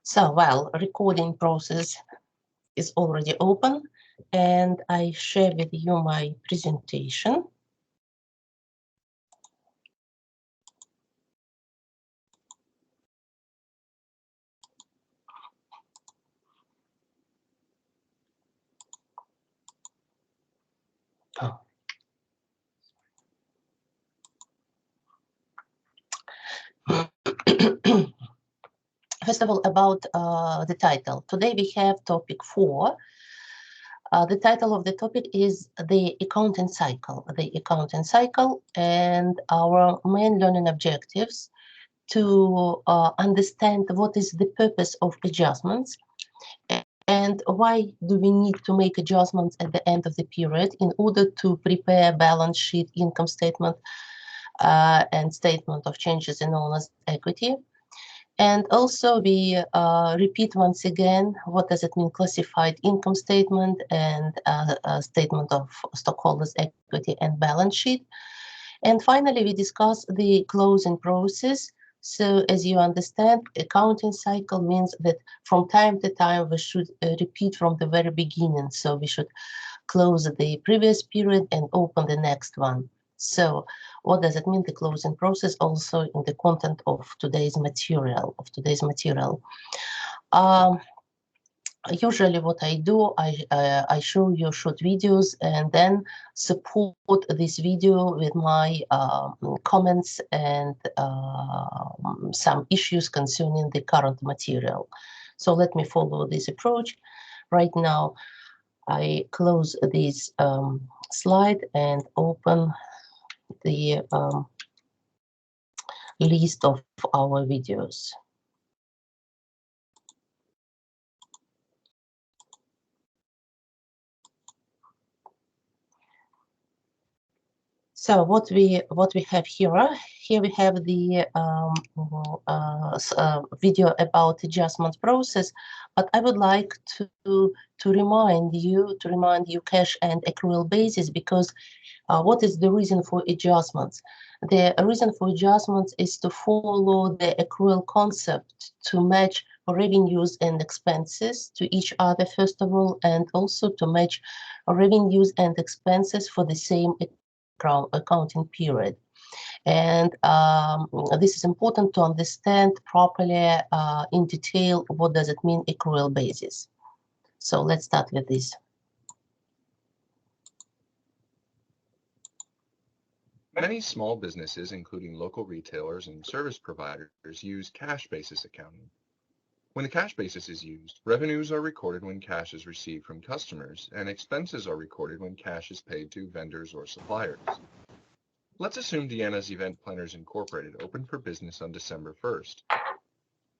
So, well, recording process is already open, and I share with you my presentation. Oh. First of all, about the title. Today we have topic 4. The title of the topic is the accounting cycle. The accounting cycle, and our main learning objectives to understand what is the purpose of adjustments and why do we need to make adjustments at the end of the period in order to prepare balance sheet, income statement, and statement of changes in owner's equity. And also we repeat once again, what does it mean classified income statement and statement of stockholders' equity and balance sheet. And finally, we discuss the closing process. So as you understand, accounting cycle means that from time to time, we should repeat from the very beginning. So we should close the previous period and open the next one. So what does it mean, the closing process, also in the content of today's material, Usually what I do, I show you short videos and then support this video with my comments and some issues concerning the current material. So let me follow this approach. Right now, I close this slide and open the list of our videos. So what we have here we have the video about adjustment process, but I would like to remind you cash and accrual basis, because what is the reason for adjustments? The reason for adjustments is to follow the accrual concept to match revenues and expenses to each other, first of all, and also to match revenues and expenses for the same accounting period. And this is important to understand properly in detail what does it mean accrual basis. So let's start with this. Many small businesses, including local retailers and service providers, use cash basis accounting. When the cash basis is used, revenues are recorded when cash is received from customers, and expenses are recorded when cash is paid to vendors or suppliers. Let's assume Deanna's Event Planners Incorporated opened for business on December 1st.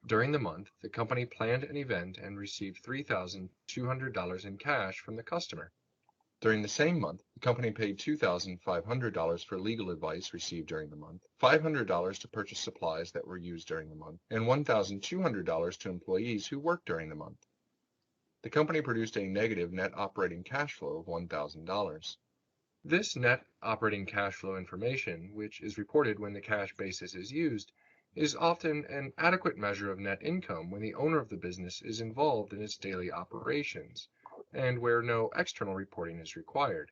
During the month, the company planned an event and received $3,200 in cash from the customer. During the same month, the company paid $2,500 for legal advice received during the month, $500 to purchase supplies that were used during the month, and $1,200 to employees who worked during the month. The company produced a negative net operating cash flow of $1,000. This net operating cash flow information, which is reported when the cash basis is used, is often an adequate measure of net income when the owner of the business is involved in its daily operations, and where no external reporting is required.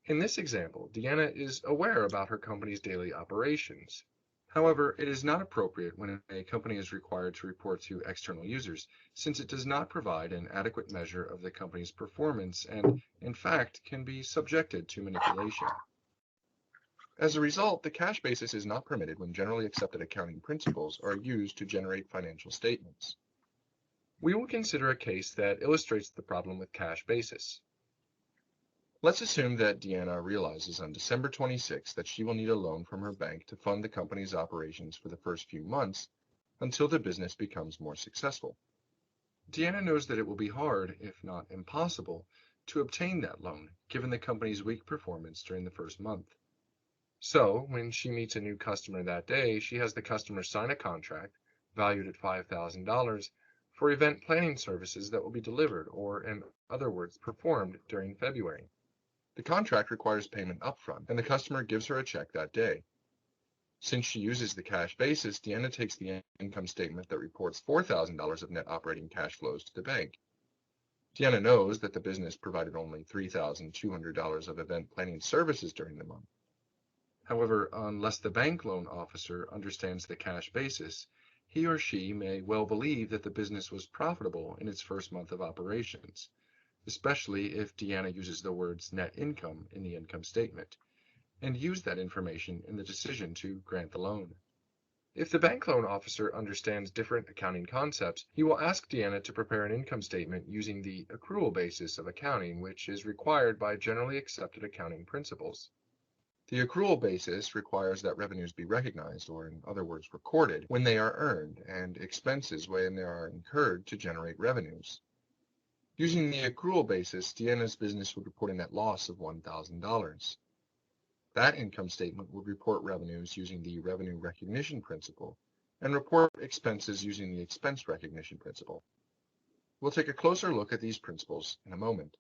In this example, Deanna is aware about her company's daily operations. However, it is not appropriate when a company is required to report to external users, since it does not provide an adequate measure of the company's performance and, in fact, can be subjected to manipulation. As a result, the cash basis is not permitted when generally accepted accounting principles are used to generate financial statements. We will consider a case that illustrates the problem with cash basis. Let's assume that Deanna realizes on December 26 that she will need a loan from her bank to fund the company's operations for the first few months until the business becomes more successful. Deanna knows that it will be hard, if not impossible, to obtain that loan, given the company's weak performance during the first month. So, when she meets a new customer that day, she has the customer sign a contract, valued at $5,000, for event planning services that will be delivered, or in other words, performed during February. The contract requires payment upfront, and the customer gives her a check that day. Since she uses the cash basis, Deanna takes the income statement that reports $4,000 of net operating cash flows to the bank. Deanna knows that the business provided only $3,200 of event planning services during the month. However, unless the bank loan officer understands the cash basis, he or she may well believe that the business was profitable in its first month of operations, especially if Deanna uses the words net income in the income statement, and use that information in the decision to grant the loan. If the bank loan officer understands different accounting concepts, he will ask Deanna to prepare an income statement using the accrual basis of accounting, which is required by generally accepted accounting principles. The accrual basis requires that revenues be recognized, or in other words, recorded, when they are earned, and expenses when they are incurred to generate revenues. Using the accrual basis, Deanna's business would report a net loss of $1,000. That income statement would report revenues using the revenue recognition principle and report expenses using the expense recognition principle. We'll take a closer look at these principles in a moment.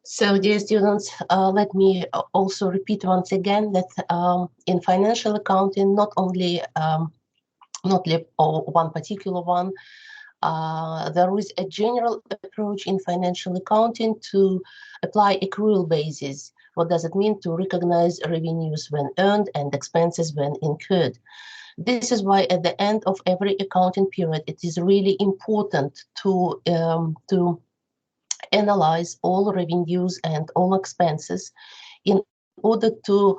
So, dear students, let me also repeat once again that in financial accounting, not only one particular one, there is a general approach in financial accounting to apply accrual basis. What does it mean? To recognize revenues when earned and expenses when incurred. This is why at the end of every accounting period, it is really important to analyze all revenues and all expenses in order to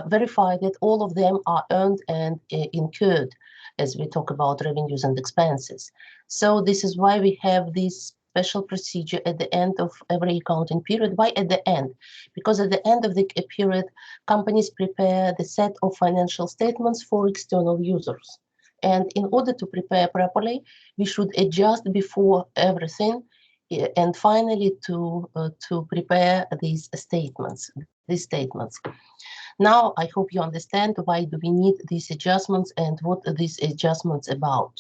verify that all of them are earned and incurred as we talk about revenues and expenses. So this is why we have this special procedure at the end of every accounting period. Why at the end? Because at the end of the period, companies prepare the set of financial statements for external users. And in order to prepare properly, we should adjust before everything and finally to prepare these statements. Now, I hope you understand why do we need these adjustments and what are these adjustments about.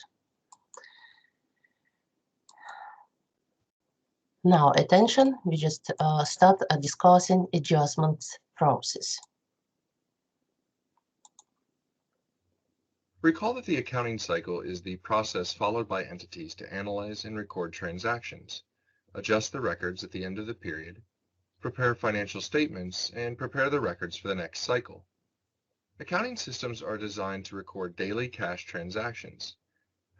Now, attention, we just start discussing adjustments process. Recall that the accounting cycle is the process followed by entities to analyze and record transactions, adjust the records at the end of the period, prepare financial statements, and prepare the records for the next cycle. Accounting systems are designed to record daily cash transactions.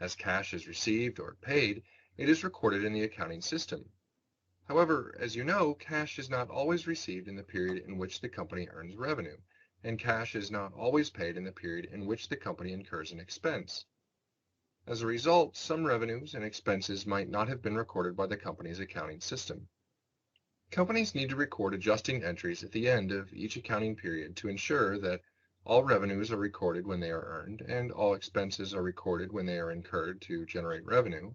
As cash is received or paid, it is recorded in the accounting system. However, as you know, cash is not always received in the period in which the company earns revenue, and cash is not always paid in the period in which the company incurs an expense. As a result, some revenues and expenses might not have been recorded by the company's accounting system. Companies need to record adjusting entries at the end of each accounting period to ensure that all revenues are recorded when they are earned and all expenses are recorded when they are incurred to generate revenue.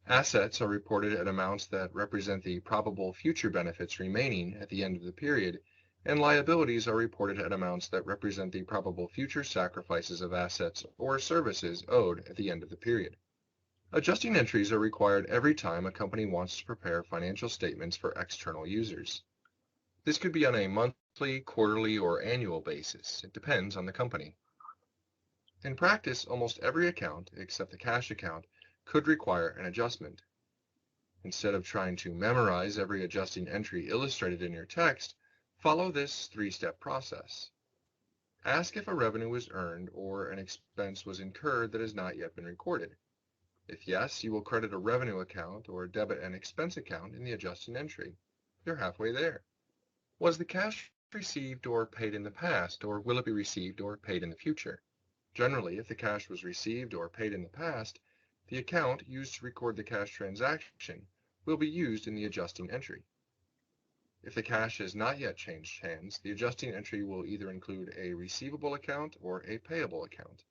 Assets are reported at amounts that represent the probable future benefits remaining at the end of the period, and liabilities are reported at amounts that represent the probable future sacrifices of assets or services owed at the end of the period. Adjusting entries are required every time a company wants to prepare financial statements for external users. This could be on a monthly, quarterly, or annual basis. It depends on the company. In practice, almost every account, except the cash account, could require an adjustment. Instead of trying to memorize every adjusting entry illustrated in your text, follow this three-step process. Ask if a revenue was earned or an expense was incurred that has not yet been recorded. If yes, you will credit a revenue account or debit an expense account in the adjusting entry. You're halfway there. Was the cash received or paid in the past, or will it be received or paid in the future? Generally, if the cash was received or paid in the past, the account used to record the cash transaction will be used in the adjusting entry. If the cash has not yet changed hands, the adjusting entry will either include a receivable account or a payable account.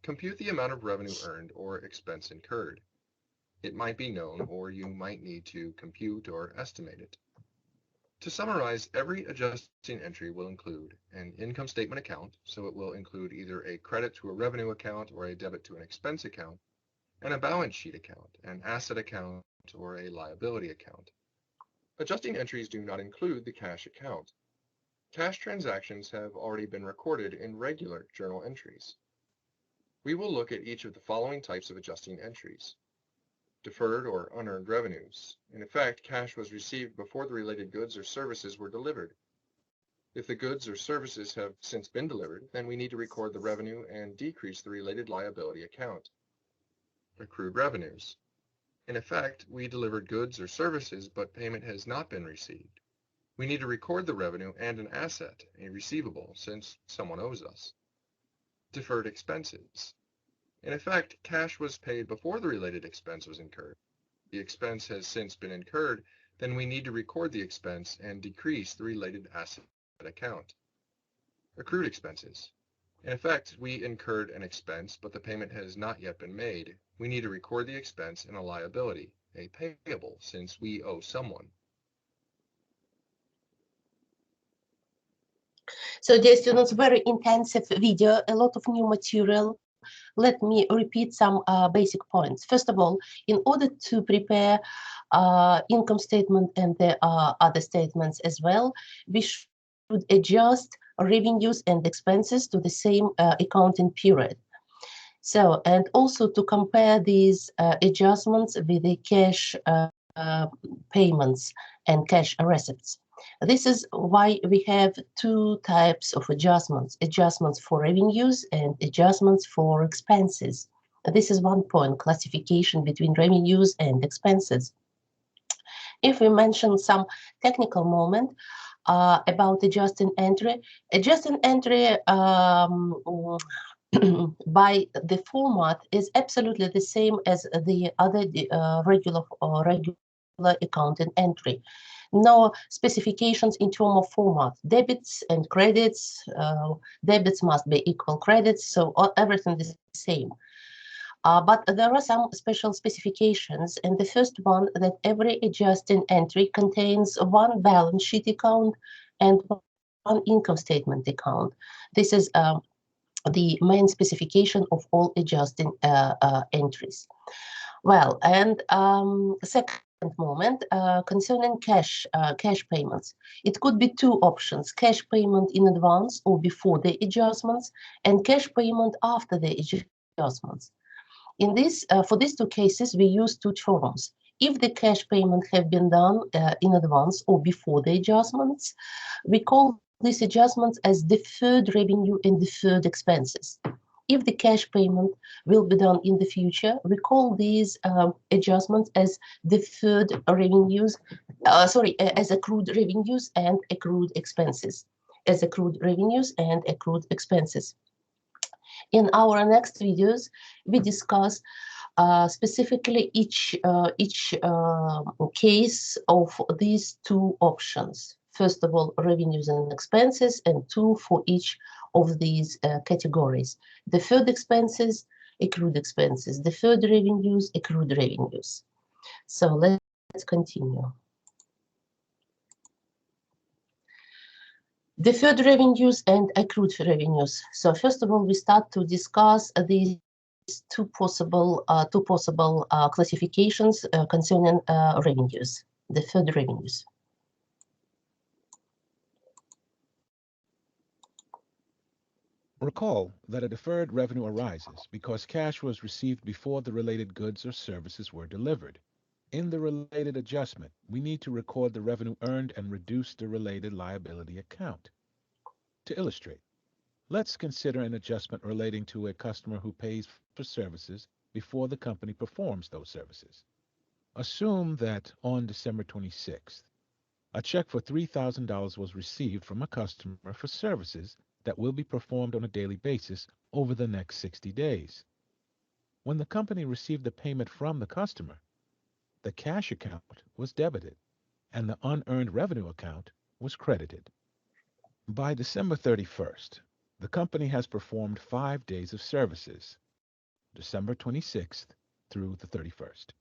Compute the amount of revenue earned or expense incurred. It might be known, or you might need to compute or estimate it. To summarize, every adjusting entry will include an income statement account, so it will include either a credit to a revenue account or a debit to an expense account, and a balance sheet account, an asset account, or a liability account. Adjusting entries do not include the cash account. Cash transactions have already been recorded in regular journal entries. We will look at each of the following types of adjusting entries. Deferred or unearned revenues. In effect, cash was received before the related goods or services were delivered. If the goods or services have since been delivered, then we need to record the revenue and decrease the related liability account. Accrued revenues. In effect, we delivered goods or services, but payment has not been received. We need to record the revenue and an asset, a receivable, since someone owes us. Deferred expenses. In effect, cash was paid before the related expense was incurred. The expense has since been incurred, then we need to record the expense and decrease the related asset account. Accrued expenses. In effect, we incurred an expense, but the payment has not yet been made. We need to record the expense in a liability, a payable, since we owe someone. So dear students, very intensive video, a lot of new material. Let me repeat some basic points. First of all, in order to prepare income statement and the other statements as well, we should adjust revenues and expenses to the same accounting period. So, and also to compare these adjustments with the cash payments and cash receipts. This is why we have two types of adjustments, adjustments for revenues and adjustments for expenses. This is one point, classification between revenues and expenses. If we mention some technical moment about adjusting entry by the format is absolutely the same as the other regular accounting entry. No specifications in terms of format. Debits and credits, debits must be equal credits, so everything is the same. But there are some special specifications, and the first one that every adjusting entry contains one balance sheet account and one income statement account. This is the main specification of all adjusting entries. Well, and second moment concerning cash payments. It could be two options: cash payment in advance or before the adjustments, and cash payment after the adjustments. In this, for these two cases, we use two terms. If the cash payment have been done in advance or before the adjustments, we call these adjustments as deferred revenue and deferred expenses. If the cash payment will be done in the future, we call these adjustments as deferred revenues, as accrued revenues and accrued expenses, as accrued revenues and accrued expenses. In our next videos, we discuss specifically each case of these two options. First of all, revenues and expenses, and two for each of these categories: deferred expenses, accrued expenses, deferred revenues, accrued revenues. So let's continue. Deferred revenues and accrued revenues. So first of all, we start to discuss these two possible classifications concerning revenues, deferred revenues. Recall that a deferred revenue arises because cash was received before the related goods or services were delivered. In the related adjustment, we need to record the revenue earned and reduce the related liability account. To illustrate, let's consider an adjustment relating to a customer who pays for services before the company performs those services. Assume that on December 26th, a check for $3,000 was received from a customer for services that will be performed on a daily basis over the next 60 days. When the company received the payment from the customer, the cash account was debited and the unearned revenue account was credited. By December 31st, the company has performed 5 days of services, December 26th through the 31st.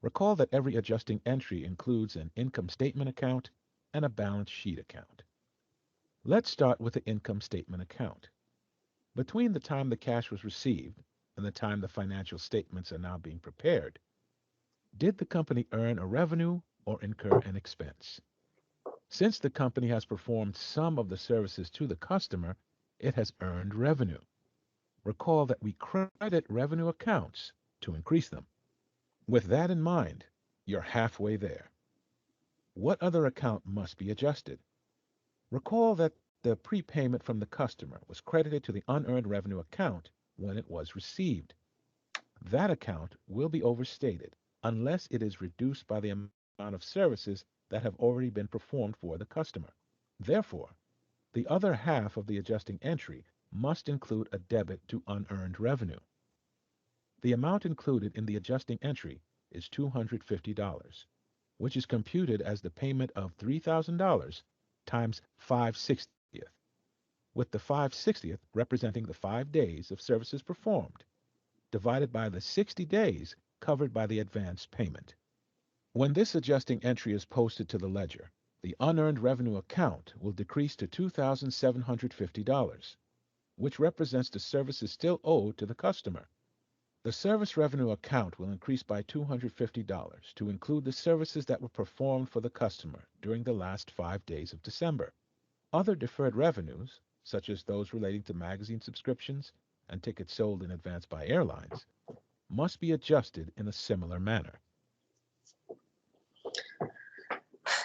Recall that every adjusting entry includes an income statement account and a balance sheet account. Let's start with the income statement account. Between the time the cash was received and the time the financial statements are now being prepared, did the company earn a revenue or incur an expense? Since the company has performed some of the services to the customer, it has earned revenue. Recall that we credit revenue accounts to increase them. With that in mind, you're halfway there. What other account must be adjusted? Recall that the prepayment from the customer was credited to the unearned revenue account when it was received. That account will be overstated unless it is reduced by the amount of services that have already been performed for the customer. Therefore, the other half of the adjusting entry must include a debit to unearned revenue. The amount included in the adjusting entry is $250, which is computed as the payment of $3,000 times 5/60th, with the 5/60th representing the 5 days of services performed, divided by the 60 days covered by the advance payment. When this adjusting entry is posted to the ledger, the unearned revenue account will decrease to $2,750, which represents the services still owed to the customer. The service revenue account will increase by $250 to include the services that were performed for the customer during the last 5 days of December. Other deferred revenues, such as those relating to magazine subscriptions and tickets sold in advance by airlines, must be adjusted in a similar manner.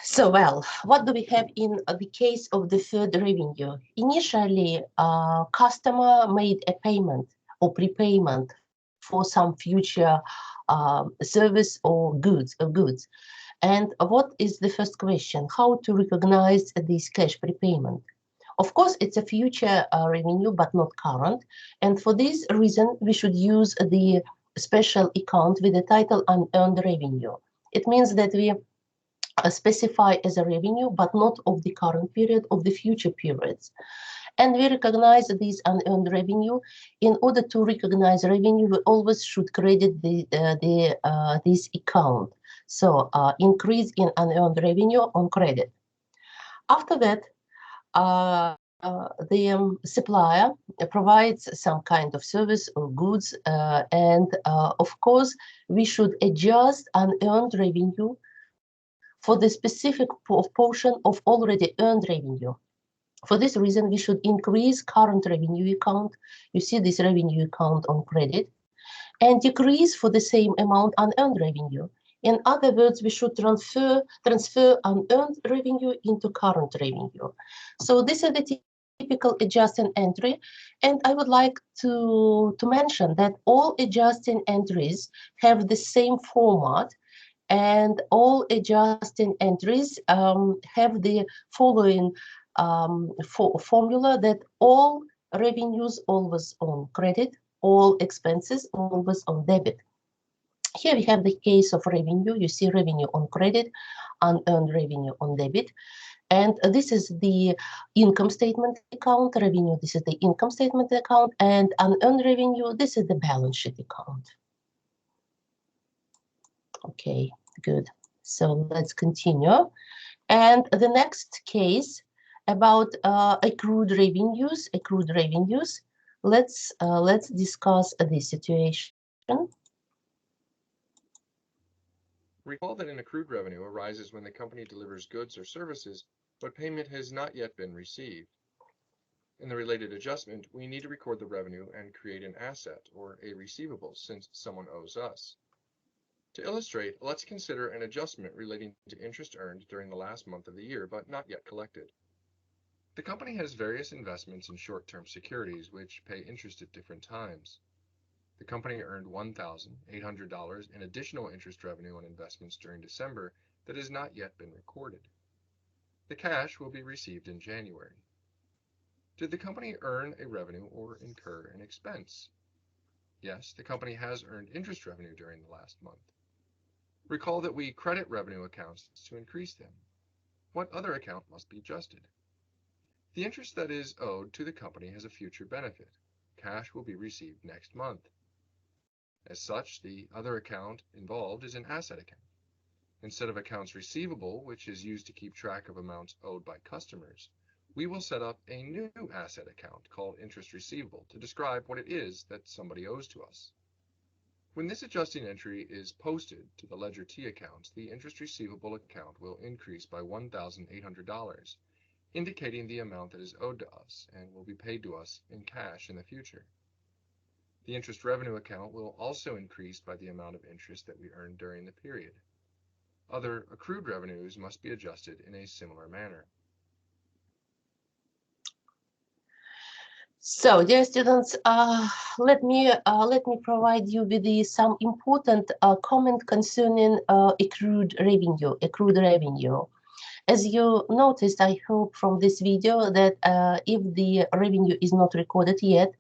So, well, what do we have in the case of deferred revenue? Initially, customer made a payment or prepayment for some future service or goods. And what is the first question? How to recognize this cash prepayment? Of course, it's a future revenue, but not current. And for this reason, we should use the special account with the title unearned revenue. It means that we specify as a revenue, but not of the current period, of the future periods. And we recognize this unearned revenue. In order to recognize revenue, we always should credit this account. So increase in unearned revenue on credit. After that, the supplier provides some kind of service or goods, and of course, we should adjust unearned revenue for the specific portion of already earned revenue. For this reason, we should increase current revenue account. You see this revenue account on credit, and decrease for the same amount unearned revenue. In other words, we should transfer unearned revenue into current revenue. So this is the typical adjusting entry. And I would like to mention that all adjusting entries have the same format, and all adjusting entries have the following formula: that all revenues always on credit, all expenses always on debit. Here we have the case of revenue. You see revenue on credit, unearned revenue on debit. And this is the income statement account. Revenue, this is the income statement account. And unearned revenue, this is the balance sheet account. Okay, good. So let's continue. And the next case about accrued revenues. Let's discuss this situation. Recall that an accrued revenue arises when the company delivers goods or services, but payment has not yet been received. In the related adjustment, we need to record the revenue and create an asset, or a receivable, since someone owes us. To illustrate, let's consider an adjustment relating to interest earned during the last month of the year, but not yet collected. The company has various investments in short-term securities which pay interest at different times. The company earned $1,800 in additional interest revenue on investments during December that has not yet been recorded. The cash will be received in January. Did the company earn a revenue or incur an expense? Yes, the company has earned interest revenue during the last month. Recall that we credit revenue accounts to increase them. What other account must be adjusted? The interest that is owed to the company has a future benefit. Cash will be received next month. As such, the other account involved is an asset account. Instead of accounts receivable, which is used to keep track of amounts owed by customers, we will set up a new asset account called interest receivable to describe what it is that somebody owes to us. When this adjusting entry is posted to the Ledger T accounts, the interest receivable account will increase by $1,800, indicating the amount that is owed to us and will be paid to us in cash in the future. The interest revenue account will also increase by the amount of interest that we earned during the period. Other accrued revenues must be adjusted in a similar manner. So, dear students, let me provide you with some important comment concerning accrued revenue. As you noticed, I hope from this video that if the revenue is not recorded yet,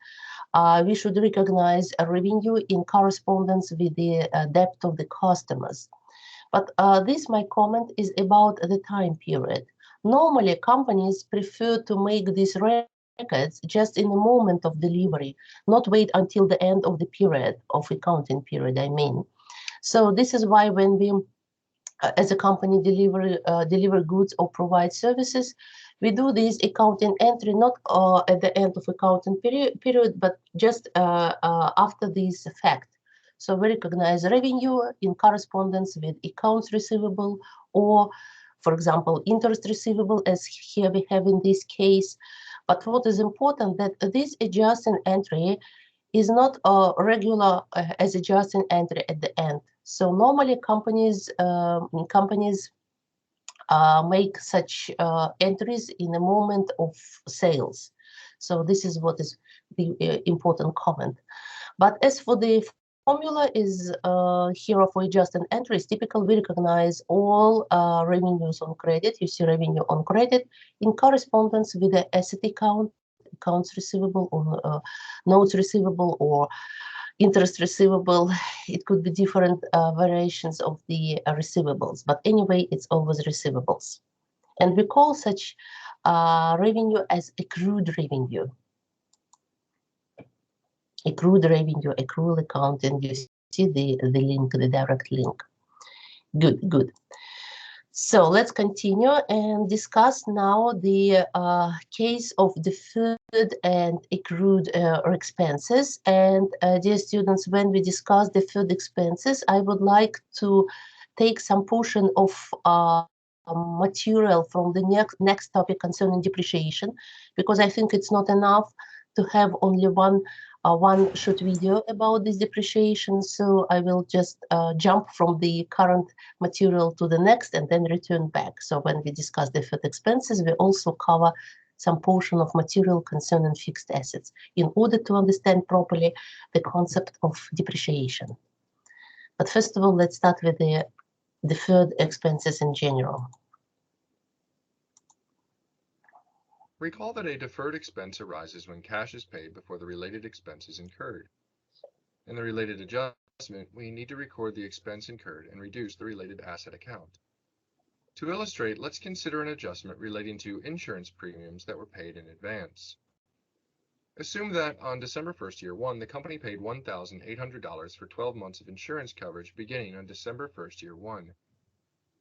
we should recognize a revenue in correspondence with the debt of the customers. But this my comment is about the time period. Normally, companies prefer to make these records just in the moment of delivery, not wait until the end of the period, of accounting period, I mean. So this is why when we, as a company, deliver goods or provide services, we do this accounting entry not at the end of accounting period, but just after this fact. So we recognize revenue in correspondence with accounts receivable, or, for example, interest receivable, as here we have in this case. But what is important that this adjusting entry is not regular as adjusting entry at the end. So normally companies make such entries in a moment of sales. So this is what is the important comment. But as for the formula is here for adjusting entries, typically we recognize all revenues on credit. You see revenue on credit in correspondence with the asset account, accounts receivable, or notes receivable, or interest receivable. It could be different variations of the receivables, but anyway, it's always receivables. And we call such revenue as accrued revenue. Accrued revenue, accrual account, and you see the link, the direct link. Good. So let's continue and discuss now the case of deferred and accrued expenses. And dear students, when we discuss deferred expenses, I would like to take some portion of material from the next topic concerning depreciation, because I think it's not enough to have only one short video about this depreciation. So I will just jump from the current material to the next and then return back. So when we discuss deferred expenses, we also cover some portion of material concerning fixed assets in order to understand properly the concept of depreciation. But first of all, let's start with the deferred expenses in general. Recall that a deferred expense arises when cash is paid before the related expense is incurred. In the related adjustment, we need to record the expense incurred and reduce the related asset account. To illustrate, let's consider an adjustment relating to insurance premiums that were paid in advance. Assume that on December 1st, year 1, the company paid $1,800 for 12 months of insurance coverage beginning on December 1st, year 1.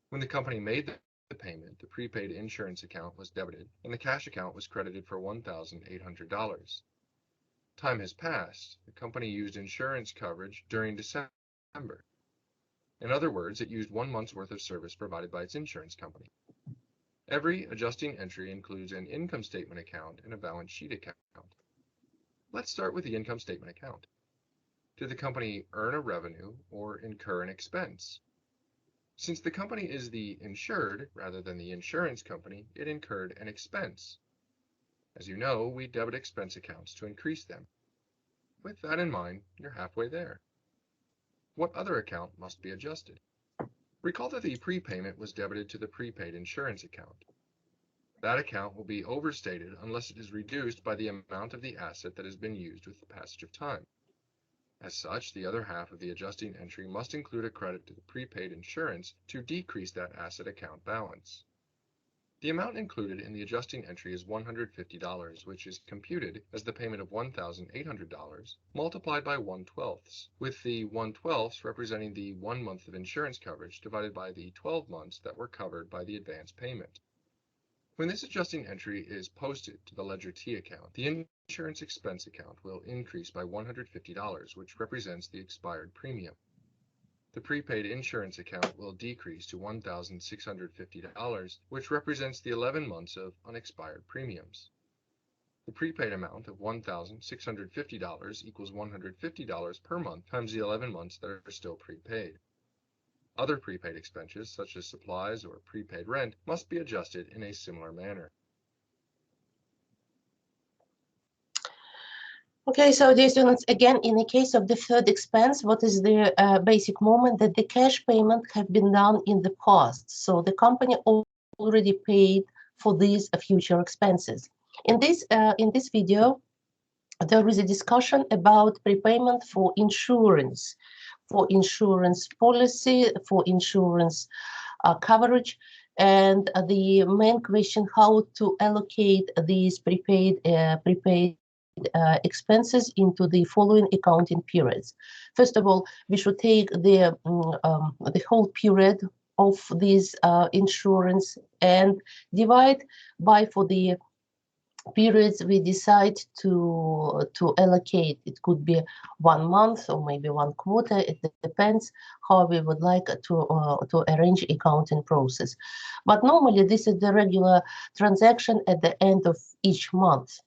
When the company made the payment, the prepaid insurance account was debited and the cash account was credited for $1,800. Time has passed. The company used insurance coverage during December. In other words, it used 1 month's worth of service provided by its insurance company. Every adjusting entry includes an income statement account and a balance sheet account. Let's start with the income statement account. Did the company earn a revenue or incur an expense? Since the company is the insured rather than the insurance company, it incurred an expense. As you know, we debit expense accounts to increase them. With that in mind, you're halfway there. What other account must be adjusted? Recall that the prepayment was debited to the prepaid insurance account. That account will be overstated unless it is reduced by the amount of the asset that has been used with the passage of time. As such, the other half of the adjusting entry must include a credit to the prepaid insurance to decrease that asset account balance. The amount included in the adjusting entry is $150, which is computed as the payment of $1,800 multiplied by 1/12, with the 1/12 representing the 1 month of insurance coverage divided by the 12 months that were covered by the advance payment. When this adjusting entry is posted to the Ledger T account, the insurance expense account will increase by $150, which represents the expired premium. The prepaid insurance account will decrease to $1,650, which represents the 11 months of unexpired premiums. The prepaid amount of $1,650 equals $150 per month times the 11 months that are still prepaid. Other prepaid expenses, such as supplies or prepaid rent, must be adjusted in a similar manner. Okay, so dear students, again, in the case of deferred expense, what is the basic moment that the cash payment have been done in the past? So the company already paid for these future expenses. In this video, there is a discussion about prepayment for insurance policy, for insurance coverage, and the main question: how to allocate these prepaid expenses into the following accounting periods. First of all, we should take the whole period of this insurance and divide by for the periods we decide to allocate. It could be 1 month or maybe 1 quarter. It depends how we would like to arrange accounting process. But normally this is the regular transaction at the end of each month.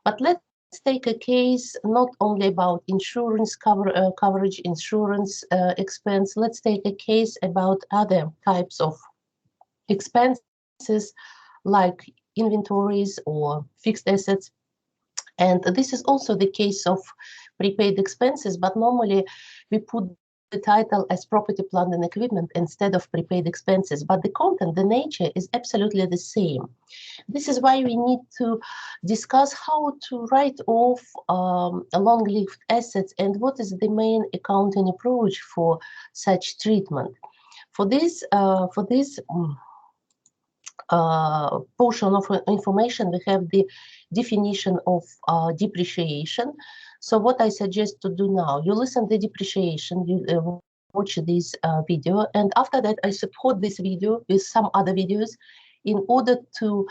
But let's take a case not only about insurance coverage, insurance expense. Let's take a case about other types of expenses like inventories or fixed assets. And this is also the case of prepaid expenses, but normally we put the title as property, plant and equipment instead of prepaid expenses, but the content, the nature is absolutely the same. This is why we need to discuss how to write off long-lived assets and what is the main accounting approach for such treatment. For this portion of information, we have the definition of depreciation. So what I suggest to do now, you listen to depreciation, you watch this video, and after that I support this video with some other videos in order to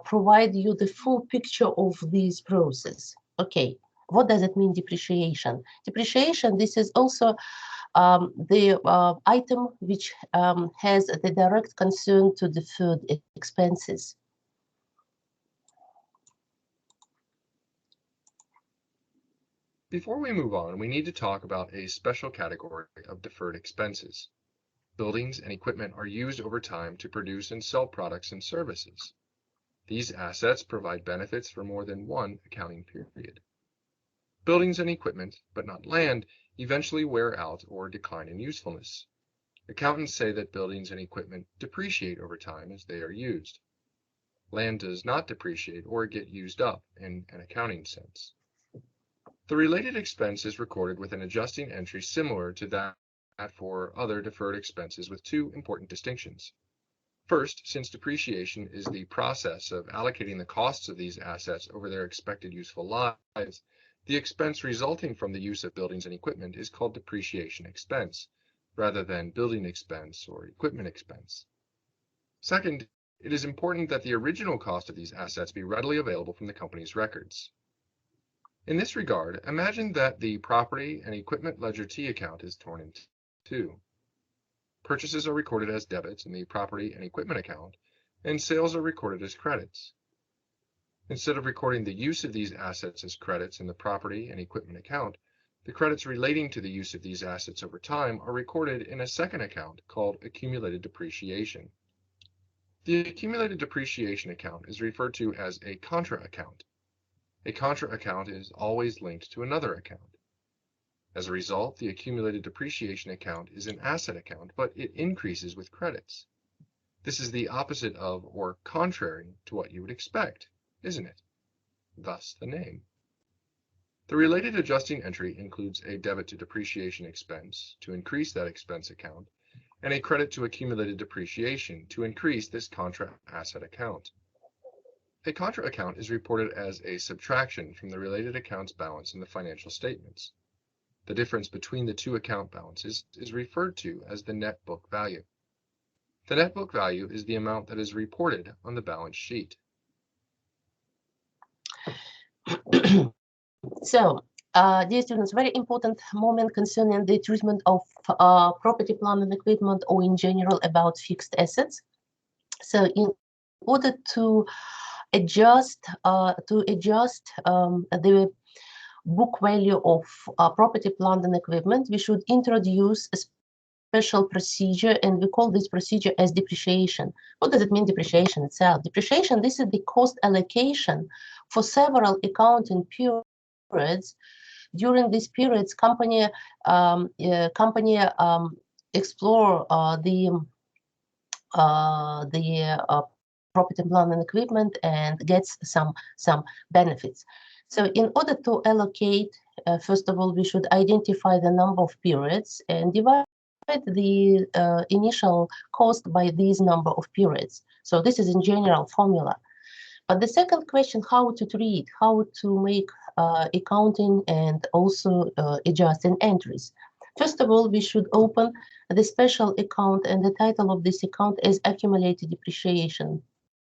provide you the full picture of this process. Okay, what does it mean, depreciation? Depreciation, this is also the item which has the direct concern to deferred expenses. Before we move on, we need to talk about a special category of deferred expenses. Buildings and equipment are used over time to produce and sell products and services. These assets provide benefits for more than one accounting period. Buildings and equipment, but not land, eventually wear out or decline in usefulness. Accountants say that buildings and equipment depreciate over time as they are used. Land does not depreciate or get used up in an accounting sense. The related expense is recorded with an adjusting entry similar to that for other deferred expenses with two important distinctions. First, since depreciation is the process of allocating the costs of these assets over their expected useful lives, the expense resulting from the use of buildings and equipment is called depreciation expense, rather than building expense or equipment expense. Second, it is important that the original cost of these assets be readily available from the company's records. In this regard, imagine that the property and equipment Ledger T account is torn in two. Purchases are recorded as debits in the property and equipment account, and sales are recorded as credits. Instead of recording the use of these assets as credits in the property and equipment account, the credits relating to the use of these assets over time are recorded in a second account called accumulated depreciation. The accumulated depreciation account is referred to as a contra account. A contra account is always linked to another account. As a result, the accumulated depreciation account is an asset account, but it increases with credits. This is the opposite of or contrary to what you would expect, isn't it? Thus the name. The related adjusting entry includes a debit to depreciation expense to increase that expense account, and a credit to accumulated depreciation to increase this contra asset account. A contra account is reported as a subtraction from the related account's balance in the financial statements. The difference between the two account balances is referred to as the net book value. The net book value is the amount that is reported on the balance sheet. So, dear students, very important moment concerning the treatment of property, plant, and equipment, or in general about fixed assets. So, in order to adjust the book value of property, plant, and equipment, we should introduce a special procedure, and we call this procedure as depreciation. What does it mean, depreciation itself? Depreciation, this is the cost allocation for several accounting periods. During these periods, company explore the property, plant, and equipment and gets some benefits. So in order to allocate, first of all, we should identify the number of periods and divide the initial cost by this number of periods. So this is in general formula. But the second question, how to treat, how to make accounting and also adjusting entries. First of all, we should open the special account, and the title of this account is accumulated depreciation.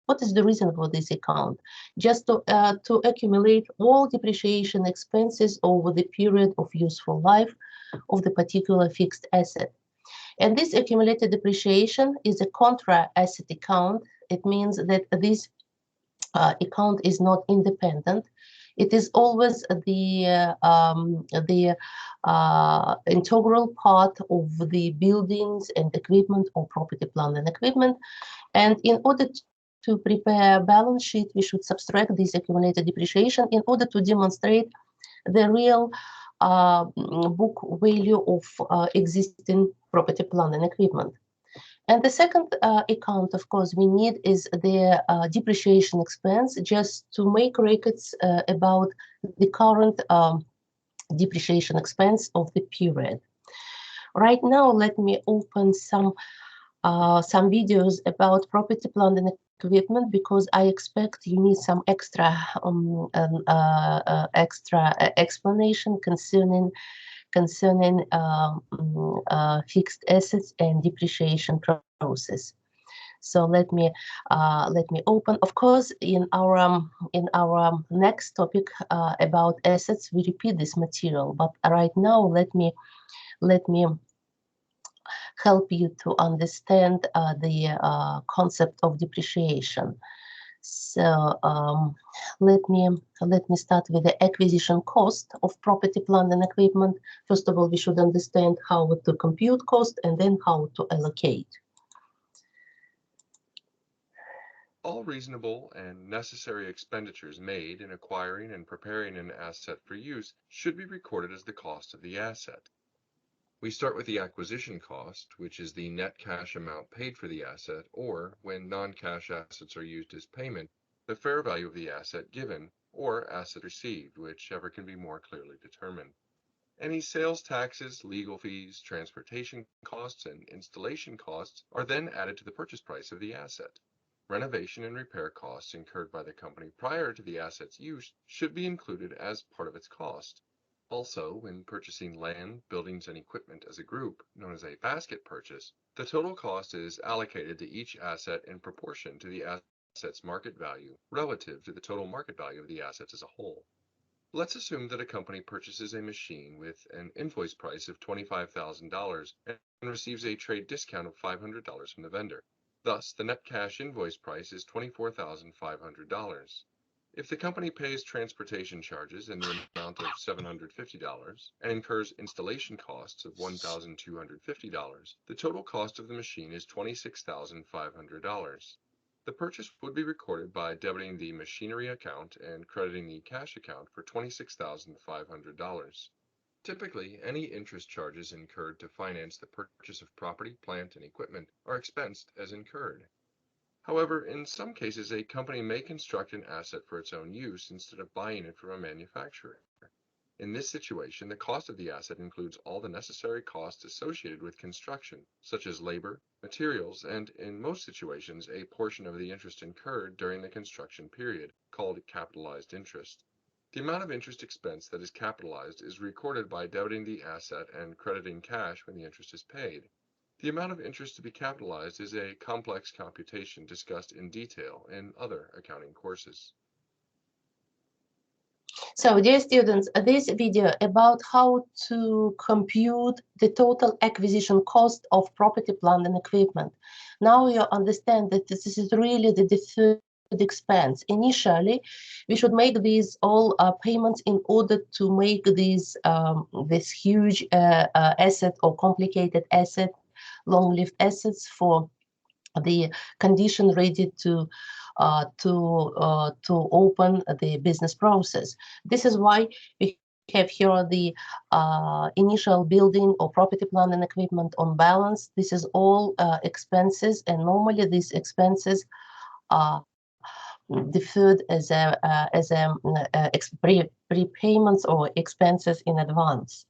What is the reason for this account? Just to accumulate all depreciation expenses over the period of useful life of the particular fixed asset. And this accumulated depreciation is a contra asset account. It means that this account is not independent. It is always the integral part of the buildings and equipment or property, plant, and equipment. And in order to prepare a balance sheet, we should subtract this accumulated depreciation in order to demonstrate the real book value of existing property, plant, and equipment. And the second account, of course, we need is the depreciation expense, just to make records about the current depreciation expense of the period. Right now, let me open some videos about property, plant, and equipment, because I expect you need some extra explanation concerning fixed assets and depreciation process. So let me open. Of course, in our next topic about assets, we repeat this material. But right now, let me help you to understand the concept of depreciation. So let me start with the acquisition cost of property, plant, and equipment. First of all, we should understand how to compute cost and then how to allocate. All reasonable and necessary expenditures made in acquiring and preparing an asset for use should be recorded as the cost of the asset. We start with the acquisition cost, which is the net cash amount paid for the asset, or when non-cash assets are used as payment, the fair value of the asset given or asset received, whichever can be more clearly determined. Any sales taxes, legal fees, transportation costs, and installation costs are then added to the purchase price of the asset. Renovation and repair costs incurred by the company prior to the asset's use should be included as part of its cost. Also, when purchasing land, buildings, and equipment as a group, known as a basket purchase, the total cost is allocated to each asset in proportion to the asset's market value relative to the total market value of the assets as a whole. Let's assume that a company purchases a machine with an invoice price of $25,000 and receives a trade discount of $500 from the vendor. Thus, the net cash invoice price is $24,500. If the company pays transportation charges in the amount of $750 and incurs installation costs of $1,250, the total cost of the machine is $26,500. The purchase would be recorded by debiting the machinery account and crediting the cash account for $26,500. Typically, any interest charges incurred to finance the purchase of property, plant, and equipment are expensed as incurred. However, in some cases, a company may construct an asset for its own use instead of buying it from a manufacturer. In this situation, the cost of the asset includes all the necessary costs associated with construction, such as labor, materials, and, in most situations, a portion of the interest incurred during the construction period, called capitalized interest. The amount of interest expense that is capitalized is recorded by debiting the asset and crediting cash when the interest is paid. The amount of interest to be capitalized is a complex computation discussed in detail in other accounting courses. So, dear students, this video about how to compute the total acquisition cost of property, plant, and equipment. Now you understand that this is really the deferred expense. Initially, we should make these all payments in order to make these this huge asset or complicated asset, long-lived assets for the condition ready to open the business process. This is why we have here the initial building or property, plant, and equipment on balance. This is all expenses, and normally these expenses are deferred as prepayments or expenses in advance.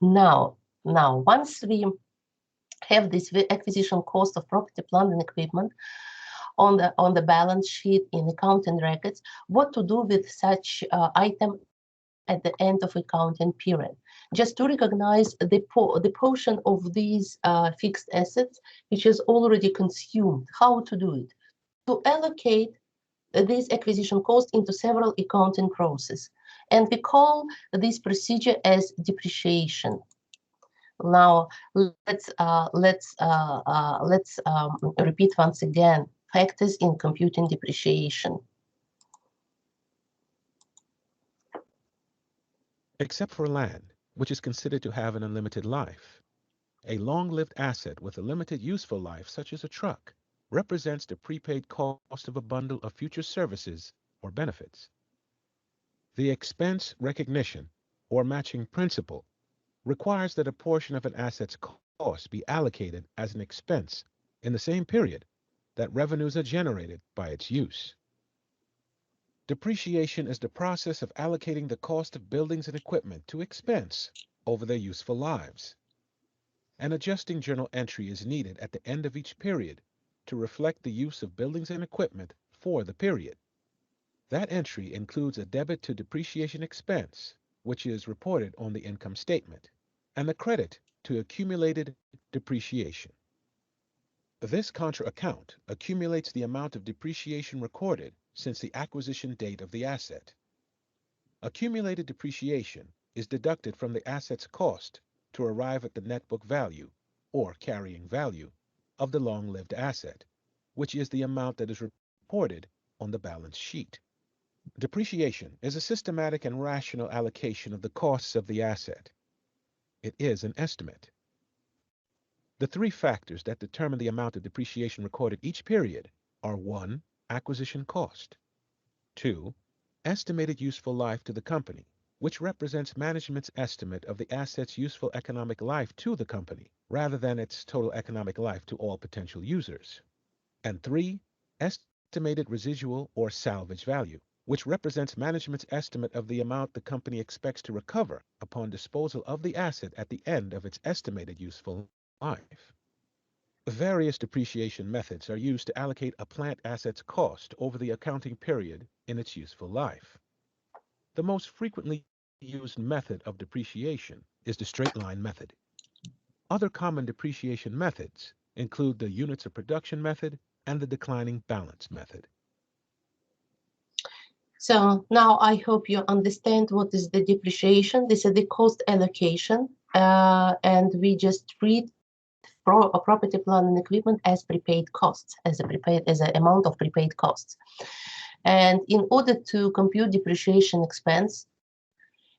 Now, once we have this acquisition cost of property, plant, and equipment on the balance sheet in accounting records, what to do with such item at the end of accounting period? Just to recognize the portion of these fixed assets which is already consumed. How to do it? To allocate this acquisition cost into several accounting processes, and we call this procedure as depreciation. Now let's repeat once again factors in computing depreciation. Except for land, which is considered to have an unlimited life, a long-lived asset with a limited useful life, such as a truck, represents the prepaid cost of a bundle of future services or benefits. The expense recognition or matching principle requires that a portion of an asset's cost be allocated as an expense in the same period that revenues are generated by its use. Depreciation is the process of allocating the cost of buildings and equipment to expense over their useful lives. An adjusting journal entry is needed at the end of each period to reflect the use of buildings and equipment for the period. That entry includes a debit to depreciation expense, which is reported on the income statement, and a credit to accumulated depreciation. This contra account accumulates the amount of depreciation recorded since the acquisition date of the asset. Accumulated depreciation is deducted from the asset's cost to arrive at the net book value, or carrying value, of the long-lived asset, which is the amount that is reported on the balance sheet. Depreciation is a systematic and rational allocation of the costs of the asset. It is an estimate. The three factors that determine the amount of depreciation recorded each period are 1. Acquisition cost. 2. Estimated useful life to the company, which represents management's estimate of the asset's useful economic life to the company, rather than its total economic life to all potential users. And 3. Estimated residual or salvage value, which represents management's estimate of the amount the company expects to recover upon disposal of the asset at the end of its estimated useful life. Various depreciation methods are used to allocate a plant asset's cost over the accounting period in its useful life. The most frequently used method of depreciation is the straight-line method. Other common depreciation methods include the units of production method and the declining balance method. So now I hope you understand what is the depreciation. This is the cost allocation, and we just treat property, plant, and equipment as prepaid costs, as an amount of prepaid costs. And in order to compute depreciation expense,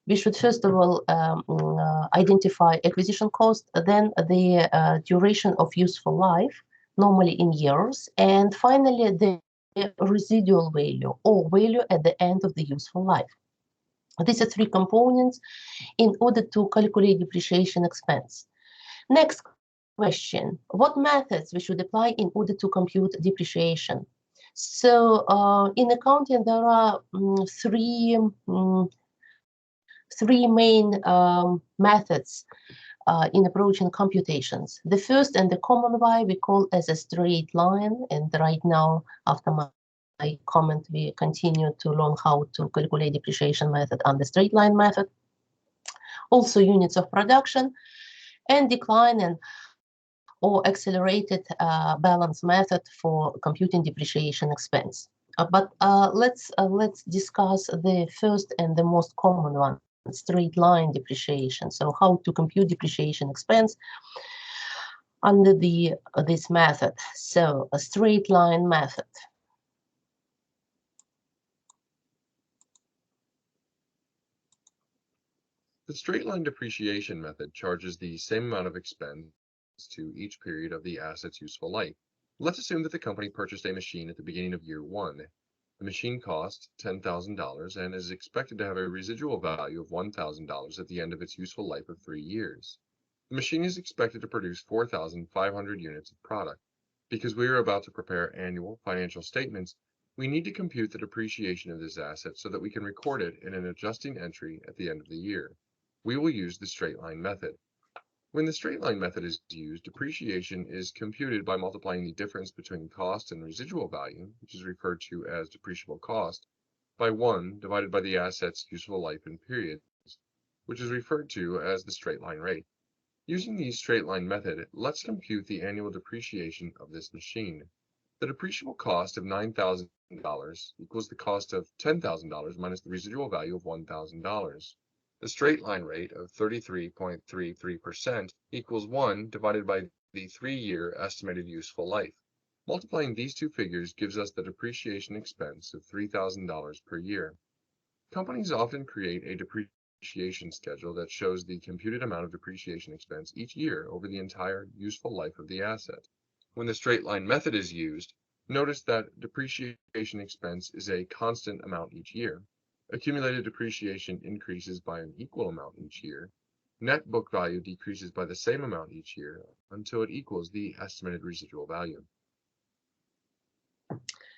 we should first of all identify acquisition cost, then the duration of useful life, normally in years, and finally the residual value or value at the end of the useful life. These are three components in order to calculate depreciation expense. Next question, what methods we should apply in order to compute depreciation? So in accounting, there are three main methods in approaching computations. The first and the common way we call as a straight line, and right now after my comment we continue to learn how to calculate depreciation method under straight line method. Also units of production and decline and or accelerated balance method for computing depreciation expense. But let's discuss the first and the most common one, straight line depreciation. So how to compute depreciation expense under this method. So a straight line method. The straight line depreciation method charges the same amount of expense to each period of the asset's useful life. Let's assume that the company purchased a machine at the beginning of year one. The machine cost $10,000 and is expected to have a residual value of $1,000 at the end of its useful life of 3 years. The machine is expected to produce 4,500 units of product. Because we are about to prepare annual financial statements, we need to compute the depreciation of this asset so that we can record it in an adjusting entry at the end of the year. We will use the straight line method. When the straight line method is used, depreciation is computed by multiplying the difference between cost and residual value, which is referred to as depreciable cost, by 1 divided by the asset's useful life in periods, which is referred to as the straight line rate. Using the straight line method, let's compute the annual depreciation of this machine. The depreciable cost of $9,000 equals the cost of $10,000 minus the residual value of $1,000. The straight line rate of 33.33% equals 1 divided by the 3-year estimated useful life. Multiplying these two figures gives us the depreciation expense of $3,000 per year. Companies often create a depreciation schedule that shows the computed amount of depreciation expense each year over the entire useful life of the asset. When the straight line method is used, notice that depreciation expense is a constant amount each year. Accumulated depreciation increases by an equal amount each year. Net book value decreases by the same amount each year until it equals the estimated residual value.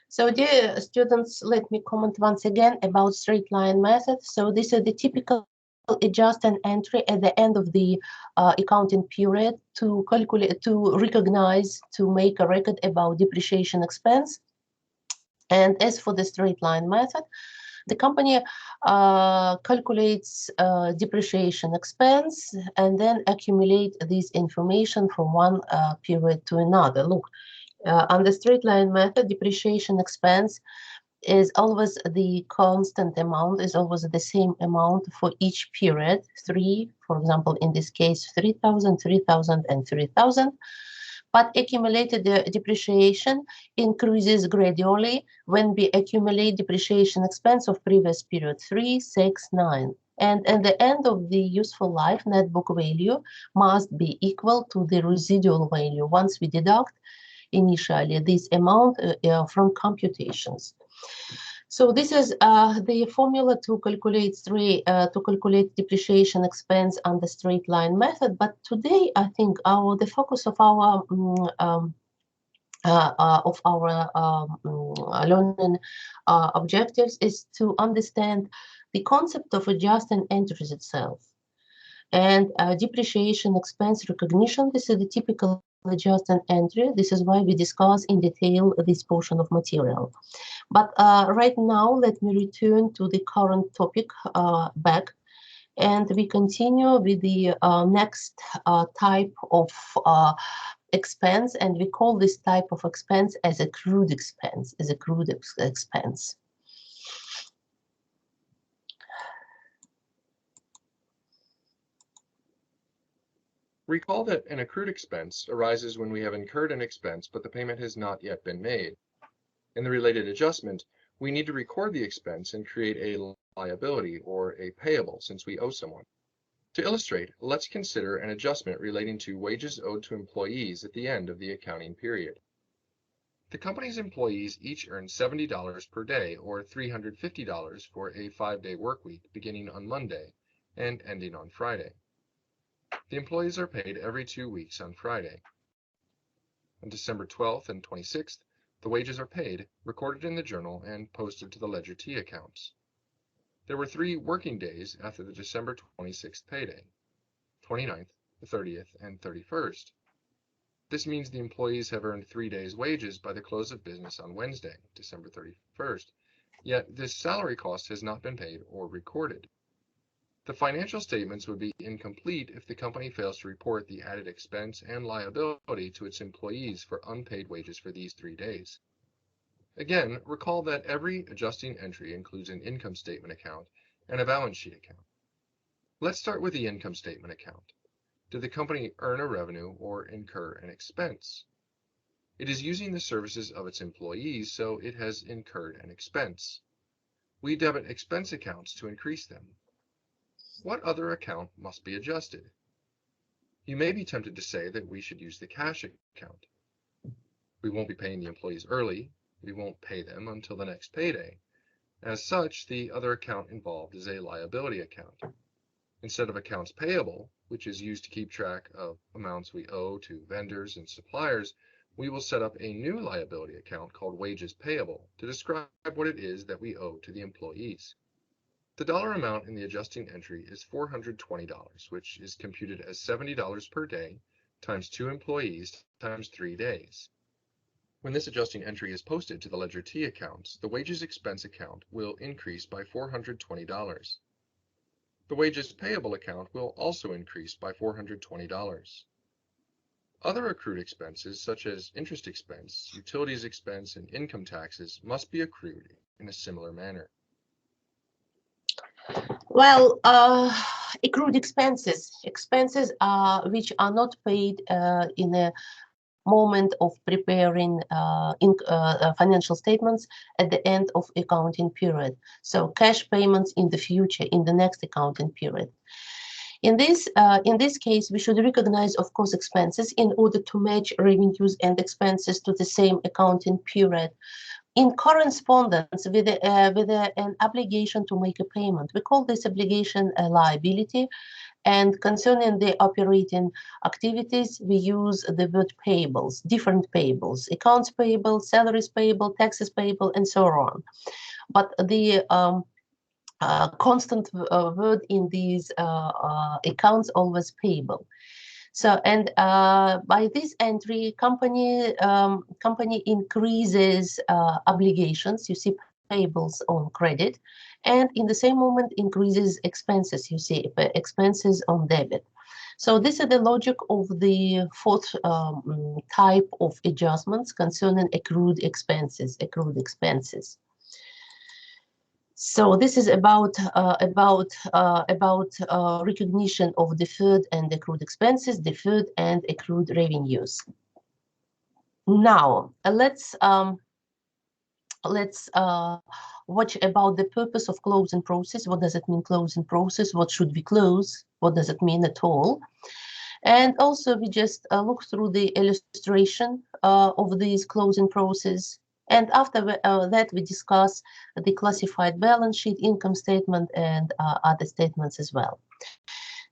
So dear students, let me comment once again about straight line method. So this is the typical adjust an entry at the end of the accounting period to calculate, to recognize, to make a record about depreciation expense. And as for the straight line method, the company calculates depreciation expense and then accumulate this information from one period to another. Look, on the straight line method, depreciation expense is always the constant amount, is always the same amount for each period. 3, for example, in this case, 3,000, 3,000, and 3,000. But accumulated depreciation increases gradually when we accumulate depreciation expense of previous period 3, 6, 9. And at the end of the useful life, net book value must be equal to the residual value once we deduct initially this amount from computations. So this is the formula to calculate depreciation expense on the straight line method. But today, I think the focus of our learning objectives is to understand the concept of adjusting entries itself. And depreciation expense recognition, this is the typical adjusting entry. This is why we discuss in detail this portion of material. But right now, let me return to the current topic back, and we continue with the next type of expense, and we call this type of expense as accrued expense, expense. Recall that an accrued expense arises when we have incurred an expense but the payment has not yet been made. In the related adjustment, we need to record the expense and create a liability or a payable since we owe someone. To illustrate, let's consider an adjustment relating to wages owed to employees at the end of the accounting period. The company's employees each earn $70 per day or $350 for a 5-day work week beginning on Monday and ending on Friday. The employees are paid every 2 weeks on Friday. On December 12th and 26th, the wages are paid, recorded in the journal, and posted to the Ledger T accounts. There were 3 working days after the December 26th payday, 29th, the 30th, and 31st. This means the employees have earned 3 days' wages by the close of business on Wednesday, December 31st, yet this salary cost has not been paid or recorded. The financial statements would be incomplete if the company fails to report the added expense and liability to its employees for unpaid wages for these 3 days. Again, recall that every adjusting entry includes an income statement account and a balance sheet account. Let's start with the income statement account. Did the company earn a revenue or incur an expense? It is using the services of its employees, so it has incurred an expense. We debit expense accounts to increase them. What other account must be adjusted? You may be tempted to say that we should use the cash account. We won't be paying the employees early. We won't pay them until the next payday. As such, the other account involved is a liability account. Instead of accounts payable, which is used to keep track of amounts we owe to vendors and suppliers, we will set up a new liability account called wages payable to describe what it is that we owe to the employees. The dollar amount in the adjusting entry is $420, which is computed as $70 per day times 2 employees times 3 days. When this adjusting entry is posted to the Ledger T accounts, the wages expense account will increase by $420. The wages payable account will also increase by $420. Other accrued expenses, such as interest expense, utilities expense, and income taxes, must be accrued in a similar manner. Well, accrued expenses which are not paid in a moment of preparing financial statements at the end of accounting period. So cash payments in the future, in the next accounting period. In this case, we should recognize, of course, expenses in order to match revenues and expenses to the same accounting period in correspondence with an obligation to make a payment. We call this obligation a liability. And concerning the operating activities, we use the word payables, different payables, accounts payable, salaries payable, taxes payable, and so on. But the constant word in these accounts always payable. So, and by this entry, company increases obligations. You see payables on credit, and in the same moment increases expenses. You see expenses on debit. So this is the logic of the fourth type of adjustments concerning accrued expenses. So this is about recognition of deferred and accrued expenses, deferred and accrued revenues. Now let's watch about the purpose of closing process. What does it mean, closing process? What should we close? What does it mean at all? And also we just look through the illustration of this closing process. And after that, we discuss the classified balance sheet, income statement, and other statements as well.